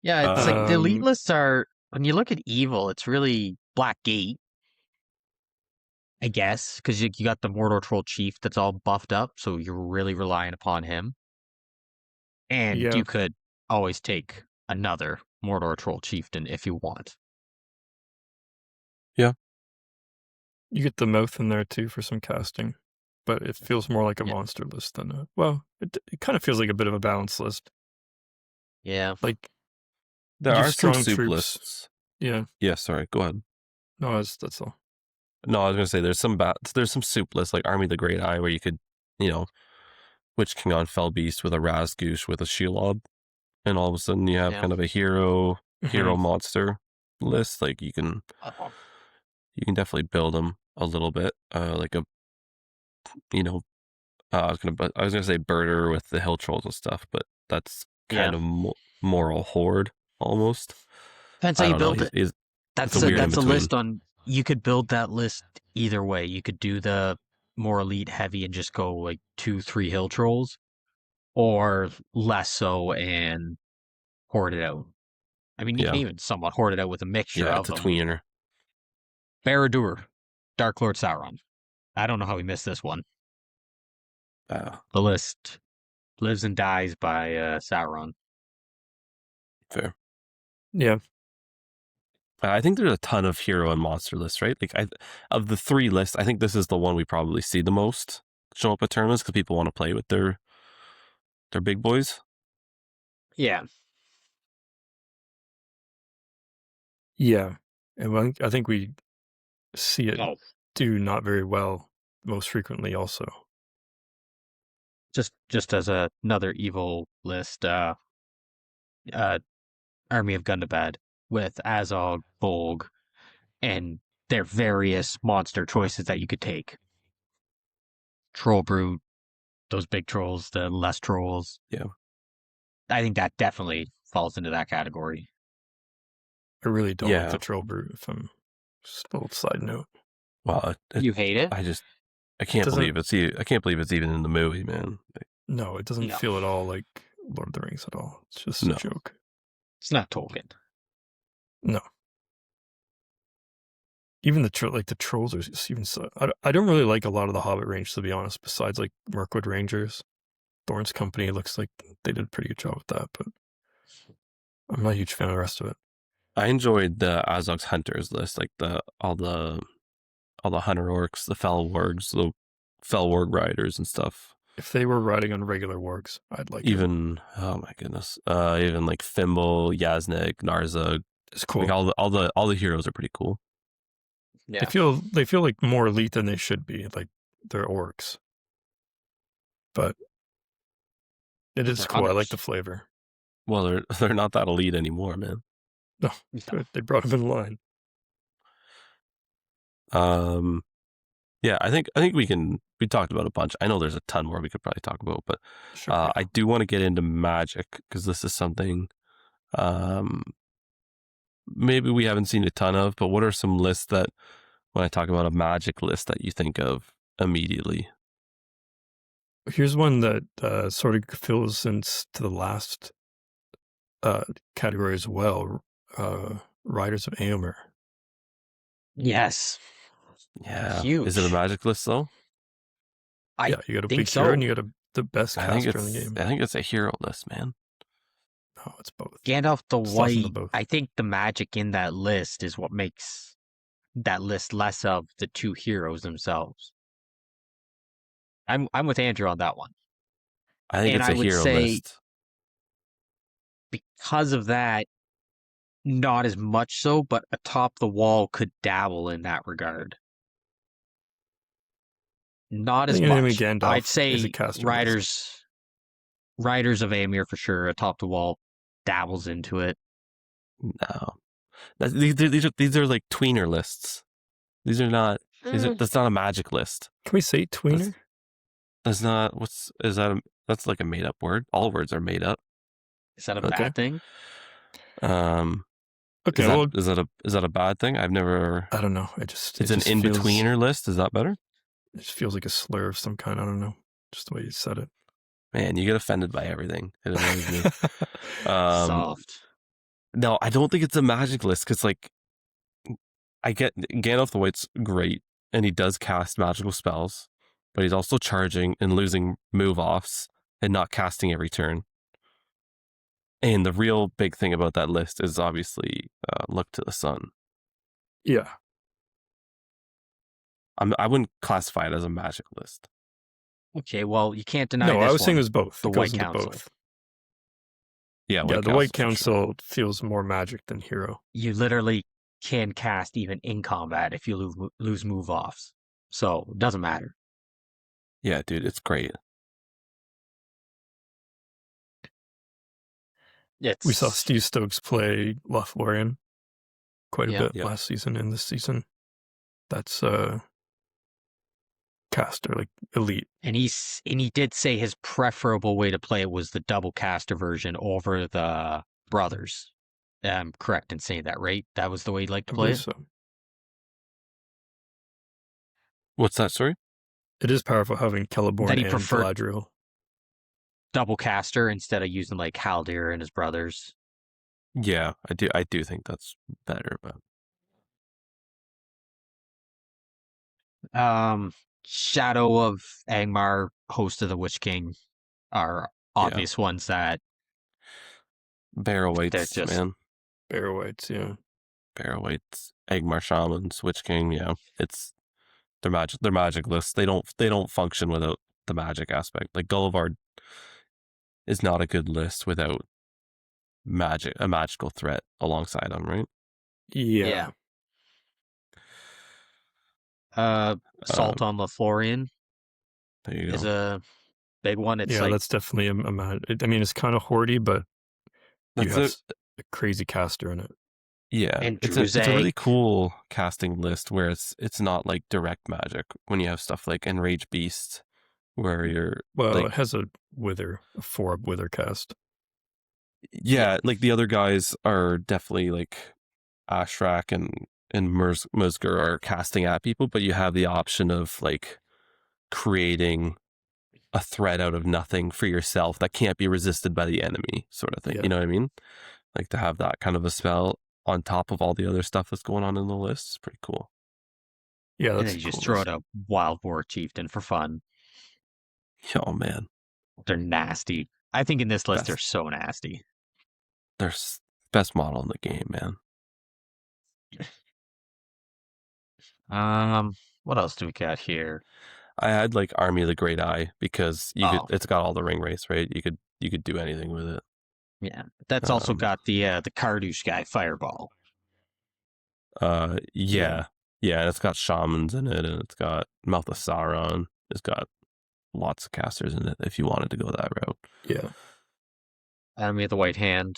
Yeah, it's like the elite Um, lists are. When you look at evil, it's really Black Gate, I guess, because you got the Mordor Troll Chief that's all buffed up, so you're really relying upon him. And yeah, you could always take another Mordor Troll Chieftain if you want. Yeah, You get the mouth in there too for some casting, but it feels more like a Yeah. monster list than a. Well, it kind of feels like a bit of a balanced list. Yeah. Like There you have are some strong soup troops. lists. Yeah. Yeah, sorry. Go ahead. No, that's all. No, I was gonna say there's some soup lists like Army of the Great Eye where you could, Witch King on Fell Beast with a Razgoosh with a Shelob, and all of a sudden you have Yeah. kind of a hero Mhm. monster list. Like you can definitely build them a little bit, like a I was gonna say birder with the hill trolls and stuff, but that's kind of more a horde almost. Depends how I you don't know. build it. It's That's a weird in a between. list on. You could build that list either way. You could do the more elite heavy and just go like 2-3 hill trolls, or less so and horde it out. I mean, you can Yeah, even somewhat horde it out with a mixture yeah, of it's a them. tweener. Barad-dûr, Dark Lord Sauron. I don't know how we missed this one. The list lives and dies by Sauron. Fair. Yeah. I think there's a ton of hero and monster lists, right? Like of the 3 lists, I think this is the one we probably see the most show up at tournaments because people want to play with their big boys. Yeah. Yeah. And I think we see it Oh, do not very well most frequently also. just as another evil list, Army of Gundabad with Azog, Bolg, and their various monster choices that you could take. Troll Brute, those big trolls, the less trolls. Yeah. I think that definitely falls into that category. I really don't like Yeah. the Troll Brute. If I'm just a little side note. Well, You hate it? I can't believe it's even in the movie, man. No, it doesn't No. feel at all like Lord of the Rings at all. It's just No. a joke. It's not Tolkien. No. Even the trolls are just even so. I don't really like a lot of the Hobbit range, to be honest. Besides like Mirkwood Rangers, Thorn's Company looks like they did a pretty good job with that, but I'm not a huge fan of the rest of it. I enjoyed the Azog's Hunters list, like all the Hunter Orcs, the Fell Wargs, the Fell Warg Riders and stuff. If they were riding on regular wargs, I'd like even it. Oh my goodness, even like Fimble, Yasnik, Narzug. It's cool. Like all the heroes are pretty cool. Yeah. They feel like more elite than they should be. Like they're orcs, but it is They're cool. I like hunters. the flavor. Well, they're not that elite anymore, man. No, they brought them in line. Yeah, I think we talked about a bunch. I know there's a ton more we could probably talk about, but Sure, I do want to get into Magic because this is something maybe we haven't seen a ton of, but what are some lists that when I talk about a Magic list that you think of immediately? Here's one that sort of fills into the last category as well. Riders of Aomer. Yes. Yeah. Huge. Is it a Magic list though? Yeah, you got a think big hero and you got the best caster in the game. I think it's a hero list, man. No, it's both. Gandalf the It's less than the White. both. I think the magic in that list is what makes that list less of the 2 heroes themselves. I'm with Andrew on that one. I think it's a hero list. Because of that, not as much so, but Atop the Wall could dabble in that regard. Not as much. Gandalf I'd say is a caster Riders of Aemir for sure. Atop the Wall dabbles into it. No, these are like tweener lists. These are not. That's not a Magic list. Can we say tweener? That's not. That's like a made up word. All words are made up. Is that a bad thing? Okay. Is that a bad thing? I've never. I don't know. It's an in-betweener list. Is that better? It just feels like a slur of some kind. I don't know. Just the way you said it. Man, you get offended by everything. It annoys me. Soft. No, I don't think it's a Magic list because, like, I get Gandalf the White's great, and he does cast magical spells, but he's also charging and losing move offs and not casting every turn. And the real big thing about that list is obviously Look to the Sun. Yeah. I wouldn't classify it as a magic list. Okay, well, you can't deny No, this I was saying one, it was both. the It goes White into Council. both. Yeah, Yeah, the White for sure. Council feels more magic than hero. You literally can cast even in combat if you lose move offs. So it doesn't matter. Yeah, dude, it's great. We saw Steve Stokes play Lothlorien quite a bit Yeah. last season and this season. That's caster, like elite. And he did say his preferable way to play it was the double caster version over the brothers. I'm correct in saying that, right? That was the way he'd like to I play believe it? so. What's that, sorry? It is powerful having Celeborn That he and preferred Galadriel. double caster instead of using like Haldir and his brothers. Yeah, I do think that's better, but Shadow of Angmar, Host of the Witch King are obvious ones that Barrow they're Whites, just man. Barrow Whites, yeah. Barrow Whites, Eggmar Shamans, Witch King, yeah. It's they're magic lists. They don't function without the magic aspect. Like Gullivard is not a good list without a magical threat alongside them, right? Yeah. Assault on Lothlorien There you is go. a big one. It's yeah, like that's definitely a I mean, it's kind of hordy, but you That's have a crazy caster in it. yeah. And It's a Druzhag. really cool casting list where it's not like direct magic when you have stuff like Enrage Beast where you're Well, like it has a 4-up wither cast. yeah, like the other guys are definitely like Ashrak and Musgur are casting at people, but you have the option of like creating a threat out of nothing for yourself that can't be resisted by the enemy, sort of thing. Yeah. You know what I mean? Like to have that kind of a spell on top of all the other stuff that's going on in the list is pretty cool. Yeah, and that's then you just cool throw list. out a Wild War Chieftain for fun. Oh man, They're nasty. I think in this list Best. they're so nasty. they're best model in the game, man. What else do we got here? I had like Army of the Great Eye because it's got all the ring race, right? You could do anything with it. Yeah, that's also got the Kardouche guy Fireball. Yeah. And it's got shamans in it, and it's got Mouth of Sauron. It's got lots of casters in it if you wanted to go that route. Yeah. Enemy of the White Hand.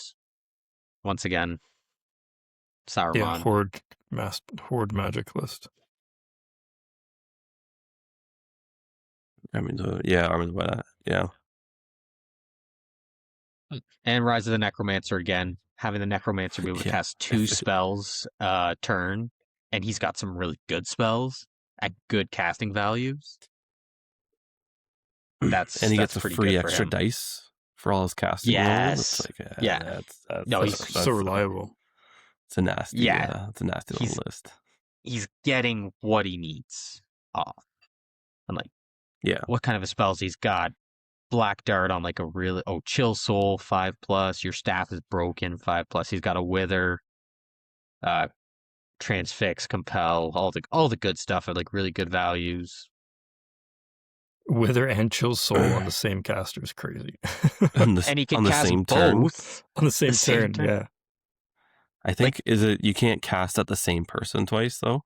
Once again, Sauron. Yeah, horde magic list. Army of the White Eye. Yeah. And Rise of the Necromancer again. Having the Necromancer be able to Yeah. cast 2 spells turn, and he's got some really good spells at good casting values. And he gets a pretty free good for extra him. dice for all his casting rolls. Yes. It's like Yeah. that's No, he's so reliable. It's a nasty Yeah. it's a nasty little list. He's getting what he needs off. I'm like, Yeah. what kind of a spells he's got? Black Dart on like a really Chill Soul 5+. Your staff is broken 5+. He's got a Wither, Transfix, Compel, all the good stuff at like really good values. Wither and Chill Soul on the same caster is crazy. And he can on the cast same both on the same turn. Yeah. I think you can't cast at the same person twice though?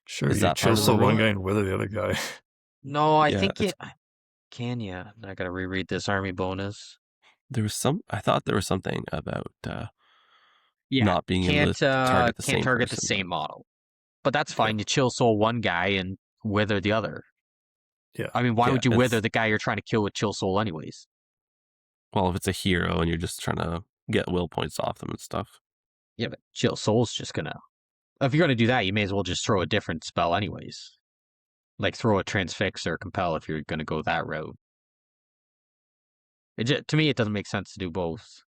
Sure, Is you that Chill part of the Soul one rule? guy and Wither the other guy. No, I Yeah, think it can you. I gotta reread this army bonus. I thought there was something about Yeah, not being able to target the can't same target person. the same model. But that's fine. You Chill Soul one guy and Wither the other. Yeah. I mean, why Yeah, would you it's- Wither the guy you're trying to kill with Chill Soul anyways? Well, if it's a hero and you're just trying to get will points off them and stuff. Yeah, but Chill Soul's just gonna... If you're gonna do that, you may as well just throw a different spell anyways. Like throw a Transfix or Compel if you're gonna go that route. To me, it doesn't make sense to do both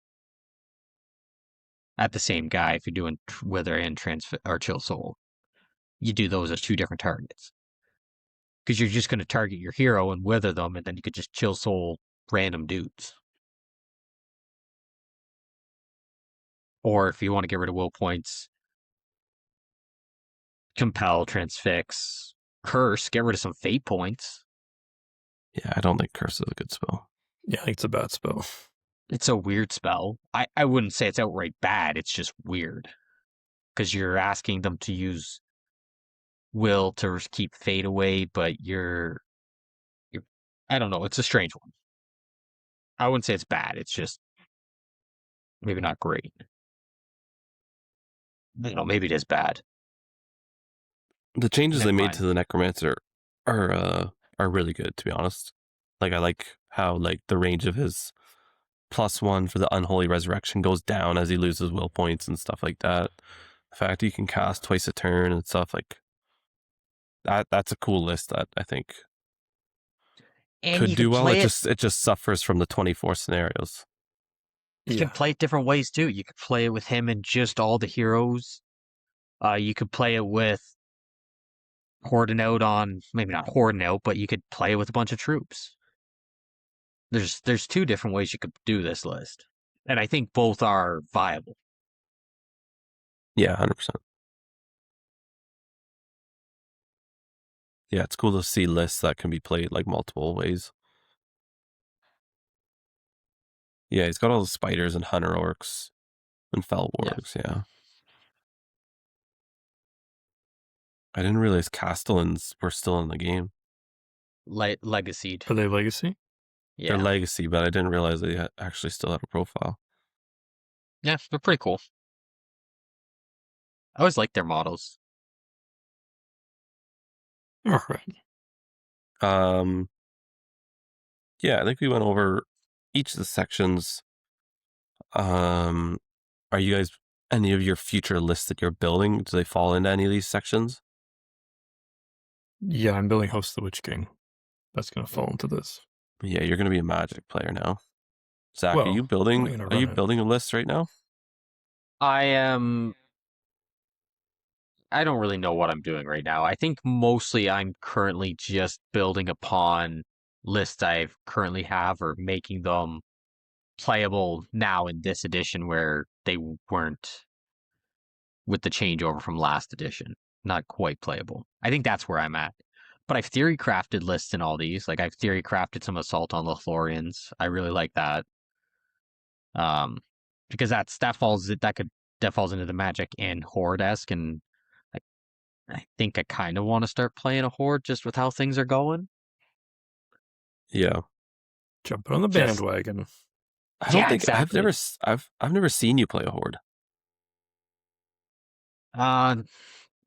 at the same guy if you're doing Wither and Transfix or Chill Soul. You do those as 2 different targets. Because you're just going to target your hero and Wither them, and then you could just Chill Soul random dudes. Or if you want to get rid of will points, Compel, Transfix, Curse, get rid of some fate points. Yeah, I don't think Curse is a good spell. Yeah, I think it's a bad spell. It's a weird spell. I wouldn't say it's outright bad. It's just weird. Because you're asking them to use will to keep fate away, but you're I don't know. It's a strange one. I wouldn't say it's bad. It's just maybe not great. Maybe it is bad. The changes Never they made mind. to the Necromancer are really good, to be honest. Like, I like how like the range of his +1 for the Unholy Resurrection goes down as he loses will points and stuff like that. The fact he can cast twice a turn and stuff like that's a cool list that I think And could you do can well. play It just suffers from the 24 scenarios. You can play it different ways too. You could play it with him and just all the heroes. You could play it with hoarding out on, maybe not hoarding out, but you could play it with a bunch of troops. There's two different ways you could do this list, and I think both are viable. Yeah, 100%. Yeah, it's cool to see lists that can be played like multiple ways. Yeah, he's got all the spiders and hunter orcs and fell wargs. Yeah. I didn't realize Castellans were still in the game. Legacied. Are they legacy? Yeah. They're legacy, but I didn't realize they actually still had a profile. Yeah, they're pretty cool. I always like their models. All right. Yeah, I think we went over each of the sections. Are you guys any of your future lists that you're building? Do they fall into any of these sections? Yeah, I'm building Host of the Witch King. That's going to fall into this. Yeah, you're going to be a Magic player now. Zach, Well, are you building? I'm gonna Are you run it. building a list right now? I am. I don't really know what I'm doing right now. I think mostly I'm currently just building upon lists I currently have or making them playable now in this edition where they weren't with the changeover from last edition. Not quite playable. I think that's where I'm at. But I've theory crafted lists in all these. Like I've theory crafted some Assault on Lothlorians. I really like that. Because that falls into the Magic and Horde-esque, and I think I kind of want to start playing a Horde just with how things are going. Yeah. Jumping on the Just- bandwagon. I don't Yeah, think exactly. I've never seen you play a Horde.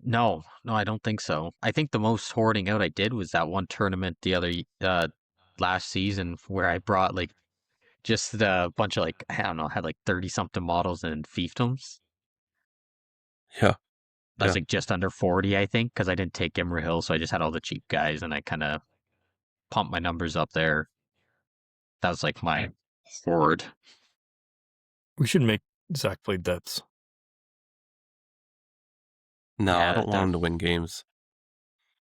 No, I don't think so. I think the most hoarding out I did was that one tournament the other last season where I brought like just a bunch of like I don't know, had like 30 something models and fiefdoms. Yeah. I was Yeah. like just under 40, I think, because I didn't take Gimmer Hill, so I just had all the cheap guys, and I kind of pumped my numbers up there. That was like my horde. We should make Zach play depths. No, Yeah, I don't want him to win games.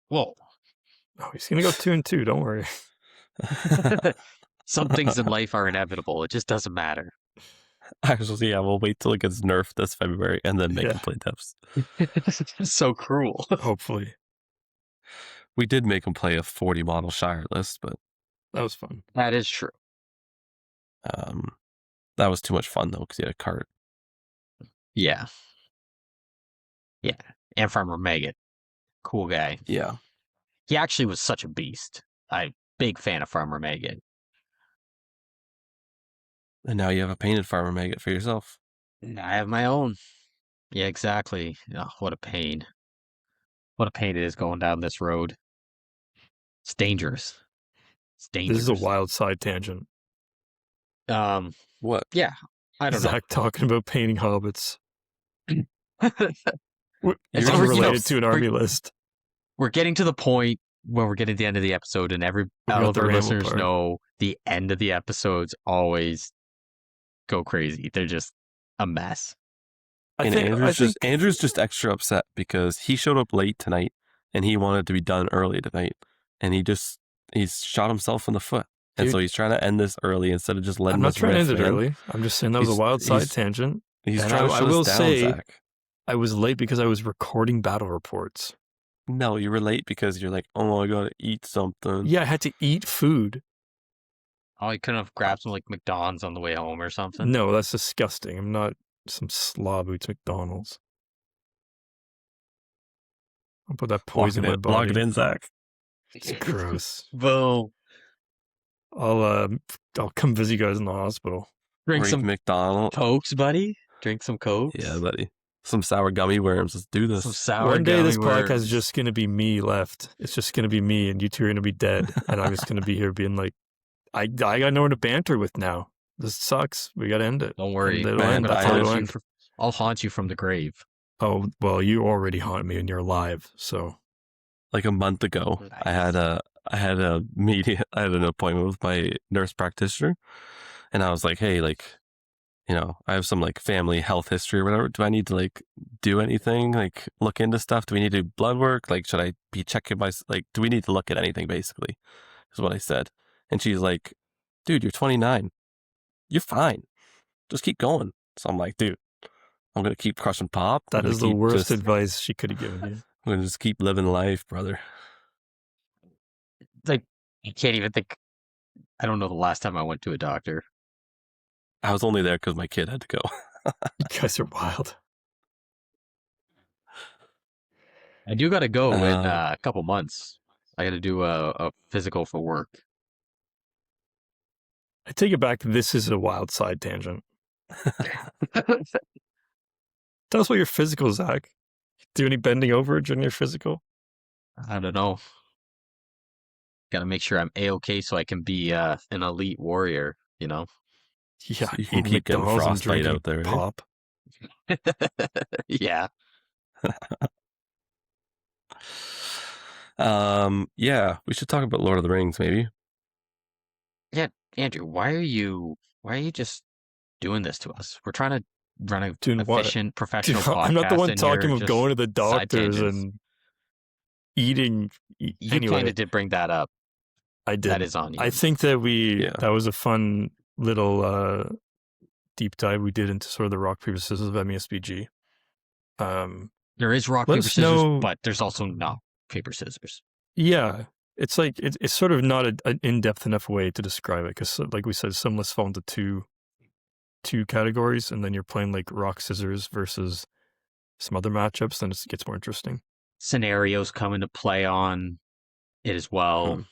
Whoa. Oh, he's going to go 2-2. Don't worry. Some things in life are inevitable. It just doesn't matter. Actually, yeah, we'll wait till it gets nerfed this February and then make Yeah. him play depths. So cruel. Hopefully. We did make him play a 40 model Shire list, but That was fun. That is true. that was too much fun though because he had a cart. Yeah. Yeah. And Farmer Maggot. Cool guy. Yeah. He actually was such a beast. I'm big fan of Farmer Maggot. And now you have a painted farmer maggot for yourself. I have my own. Yeah, exactly. Oh, what a pain. What a pain it is going down this road. It's dangerous. It's dangerous. This is a wild side tangent. What? Yeah. I don't Zach talking about painting hobbits. know. It's So we're, you know, unrelated to an army list. We're getting to the point where we're getting to the end of the episode, and all got of the our ramble listeners part. know the end of the episodes always go crazy. They're just a mess. Andrew's just extra upset because he showed up late tonight and he wanted to be done early tonight, and he's shot himself in the foot. And Dude, so he's trying to end this early instead of just letting I'm not us trying to riff, end it man. early. I'm just saying that was a He's- wild side he's- tangent. He's And trying to I shut will us down, say- Zach. I was late because I was recording battle reports. No, you were late because you're like, oh, I gotta eat something. Yeah, I had to eat food. Oh, you couldn't have grabbed some like McDonald's on the way home or something. No, that's disgusting. I'm not some slob who eats McDonald's. I'll put that poison in my body. Lock it in, Zach. It's gross. Boom. I'll come visit you guys in the hospital. Drink Or eat some McDonald's. Cokes, buddy. Drink some Cokes. Yeah, buddy. Some sour gummy worms. Let's do this. Some sour One day gummy this podcast worms. is just going to be me left. It's just going to be me and you two are going to be dead. And I'm just going to be here being like, I got no one to banter with now. This sucks. We got to end it. Don't worry. And it'll man, end. but That's I how it'll haunt end. I'll haunt you from the grave. Oh, well, you already haunt me and you're alive. So Like a month ago, Nice. I had a meeting. I had an appointment with my nurse practitioner, and I was like, "Hey, like, you know, I have some like family health history or whatever. Do I need to like do anything? Like, look into stuff? Do we need to do blood work? Like, should I be checking my like? Do we need to look at anything? Basically, is what I said. And she's like, "Dude, you're 29. You're fine. Just keep going." So I'm like, "Dude, I'm gonna keep crushing pop. that is the worst advice she could have given you. I'm gonna just keep living life, brother." Like, I can't even think. I don't know the last time I went to a doctor. I was only there because my kid had to go. You guys are wild. I do got to go in Uh, a couple months. I got to do a physical for work. I take it back. This is a wild side tangent. Tell us what your physical, Zach. Do any bending over during your physical? I don't know. Got to make sure I'm A-okay so I can be an elite warrior, you know? Yeah, you can eating keep getting McDonald's and frostbite drinking out there, right? pop. Yeah. Yeah, we should talk about Lord of the Rings, maybe. Yeah, Andrew, why are you just doing this to us? We're trying to run a Doing what? efficient, professional Dude, podcast. I'm not the one and talking you're about just going to the side doctors tangents. and eating. You Anyway, kind of did bring that up. I did. That is on you. I think that Yeah. that was a fun little deep dive we did into sort of the rock, paper, scissors of MESBG. There is rock, Let paper, us scissors, know- but there's also not paper, scissors. Yeah, it's like it's sort of not an in-depth enough way to describe it because, like we said, some lists fall into two categories, and then you're playing like rock, scissors versus some other matchups, then it gets more interesting. Scenarios come into play on it as well.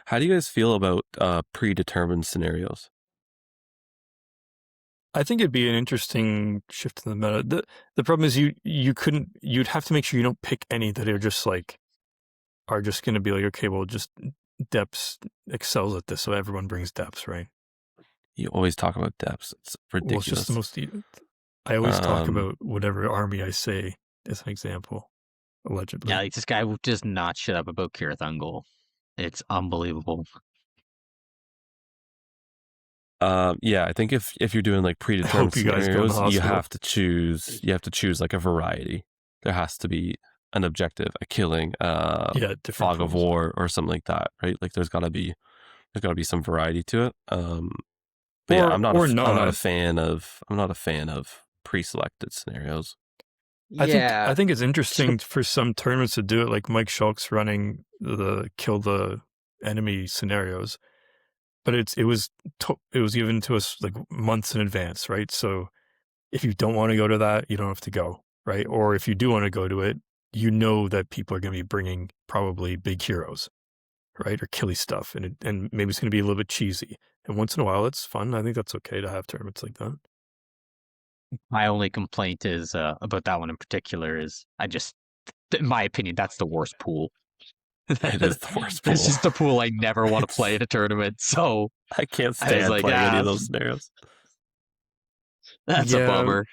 How do you guys feel about predetermined scenarios? I think it'd be an interesting shift in the meta. The problem is you'd have to make sure you don't pick any that are just going to be like, okay, well, just Depths excels at this, so everyone brings Depths, right? You always talk about depths. It's ridiculous. Well, it's just the most. I always talk Um, about whatever army I say as an example, allegedly. Yeah, like this guy does not shut up about Kirith Ungol. It's unbelievable. Yeah, I think if you're doing like predetermined you guys go in the scenarios, you hospital. have to choose like a variety. There has to be an objective, a killing, Yeah, different fog of pools. war or something like that, right? Like there's gotta be some variety to it. But yeah, I'm not a fan of pre-selected scenarios. I think it's interesting for some tournaments to do it, like Mike Schulk's running the kill the enemy scenarios, but it was given to us like months in advance, right? So if you don't want to go to that, you don't have to go, right? Or if you do want to go to it, you know that people are going to be bringing probably big heroes, right? Or killy stuff, and maybe it's going to be a little bit cheesy. And once in a while, it's fun. I think that's okay to have tournaments like that. My only complaint is about that one in particular is in my opinion, that's the worst pool. It is the worst pool. It's just the pool I never want to play in a tournament. So I can't I was stand like, playing any ah. of those scenarios. that's a Yeah. bummer.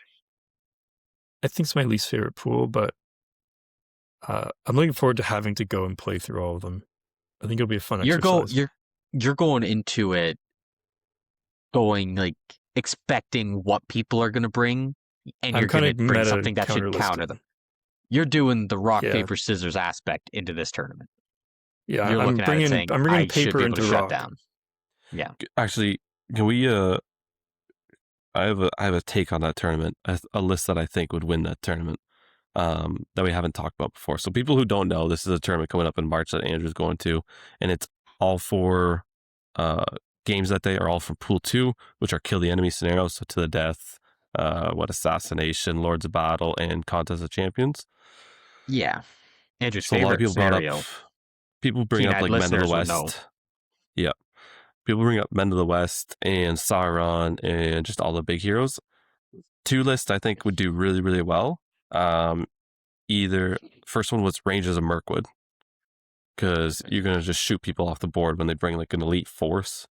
I think it's my least favorite pool, but I'm looking forward to having to go and play through all of them. I think it'll be a fun exercise. You're going into it going like expecting what people are going to bring, and I'm you're going to kinda bring meta something that should counter-listed. counter them. You're doing the rock Yeah. paper scissors aspect into this tournament. Yeah, You're I'm looking at it bringing saying, I'm bringing I should paper be able to into shut rock. down. Yeah. Actually, can we? I have a take on that tournament. A list that I think would win that tournament. that we haven't talked about before. So people who don't know, this is a tournament coming up in March that Andrew's going to, and it's all 4 games that day are all from Pool 2, which are kill the enemy scenarios, so to the death, assassination, Lords of Battle, and Contest of Champions. Yeah. Andrew's So a lot of favorite people brought scenario. up, people bring up Keen-eyed like Men of the listeners will West. know. Yeah. People bring up Men of the West and Sauron and just all the big heroes. 2 lists I think would do really, really well. Either first one was Rangers of Mirkwood, because you're going to just shoot people off the board when they bring like an elite force.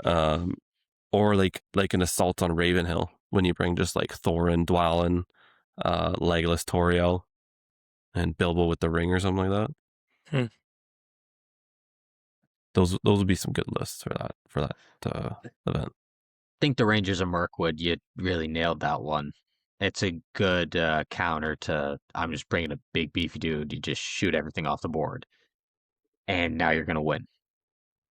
Or like an assault on Ravenhill when you bring just like Thorin, Dwalin, Legolas, Toriel, and Bilbo with the ring or something like that. Those would be some good lists for that event. I think the Rangers of Mirkwood, you really nailed that one. It's a good counter to, I'm just bringing a big beefy dude, you just shoot everything off the board. And now you're going to win.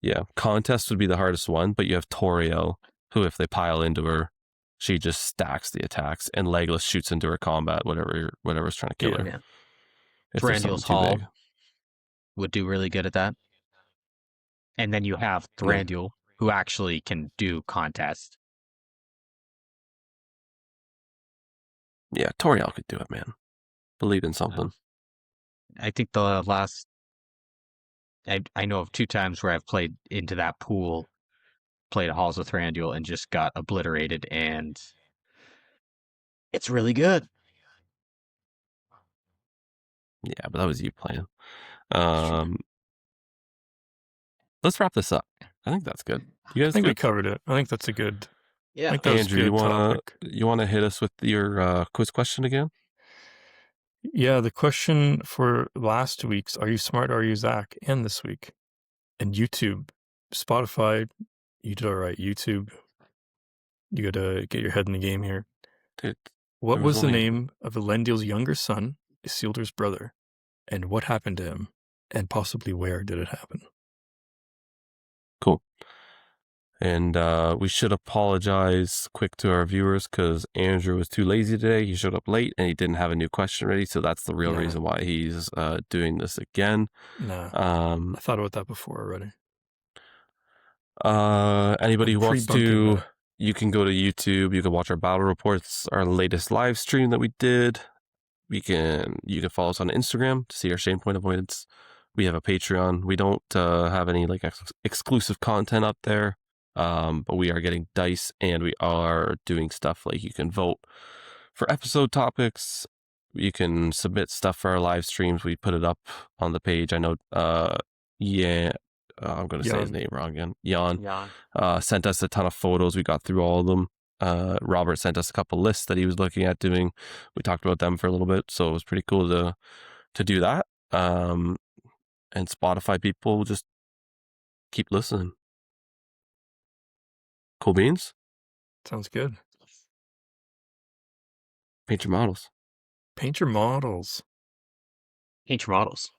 Yeah, Contest would be the hardest one, but you have Toriel, who if they pile into her, she just stacks the attacks, and Legolas shoots into her combat, whatever's trying to kill her. Yeah. If there's something Thranduil's too Hall big. would do really good at that. And then you have Thranduil, who actually can do Contest. Yeah, Toriel could do it, man. Believe in something. I think the last, I know of 2 times where I've played into that pool, played Halls with Thranduil, and just got obliterated, and it's really good. Yeah, but that was you playing. Let's wrap this up. I think that's good. You guys I think we good? covered it. I think that's a good. Yeah. I think that was a Andrew, good topic. you wanna hit us with your quiz question again? Yeah, the question for last week's "Are you smart? Are you Zach?" and this week, and YouTube, Spotify, you did all right. YouTube, you got to get your head in the game here. Dude, What there was the only- name of Elendil's younger son, Isildur's brother, and what happened to him, and possibly where did it happen? Cool. And we should apologize quick to our viewers because Andrew was too lazy today. He showed up late and he didn't have a new question ready. So that's the real reason why he's doing this again. Nah, I Um, thought about that before already. Anybody I'm who wants pre-bunking to, that. you can go to YouTube. You can watch our battle reports, our latest live stream that we did. You can follow us on Instagram to see our shame point avoidance. We have a Patreon. We don't have any like exclusive content up there. But we are getting dice and we are doing stuff like you can vote for episode topics. You can submit stuff for our live streams. We put it up on the page. I know, I'm going to say his name wrong again. Jan sent us a ton of photos. We got through all of them. Robert sent us a couple lists that he was looking at doing. We talked about them for a little bit. So it was pretty cool to do that. And Spotify people just keep listening. Cool beans? Sounds good. Paint your models. Paint your models. Paint your models.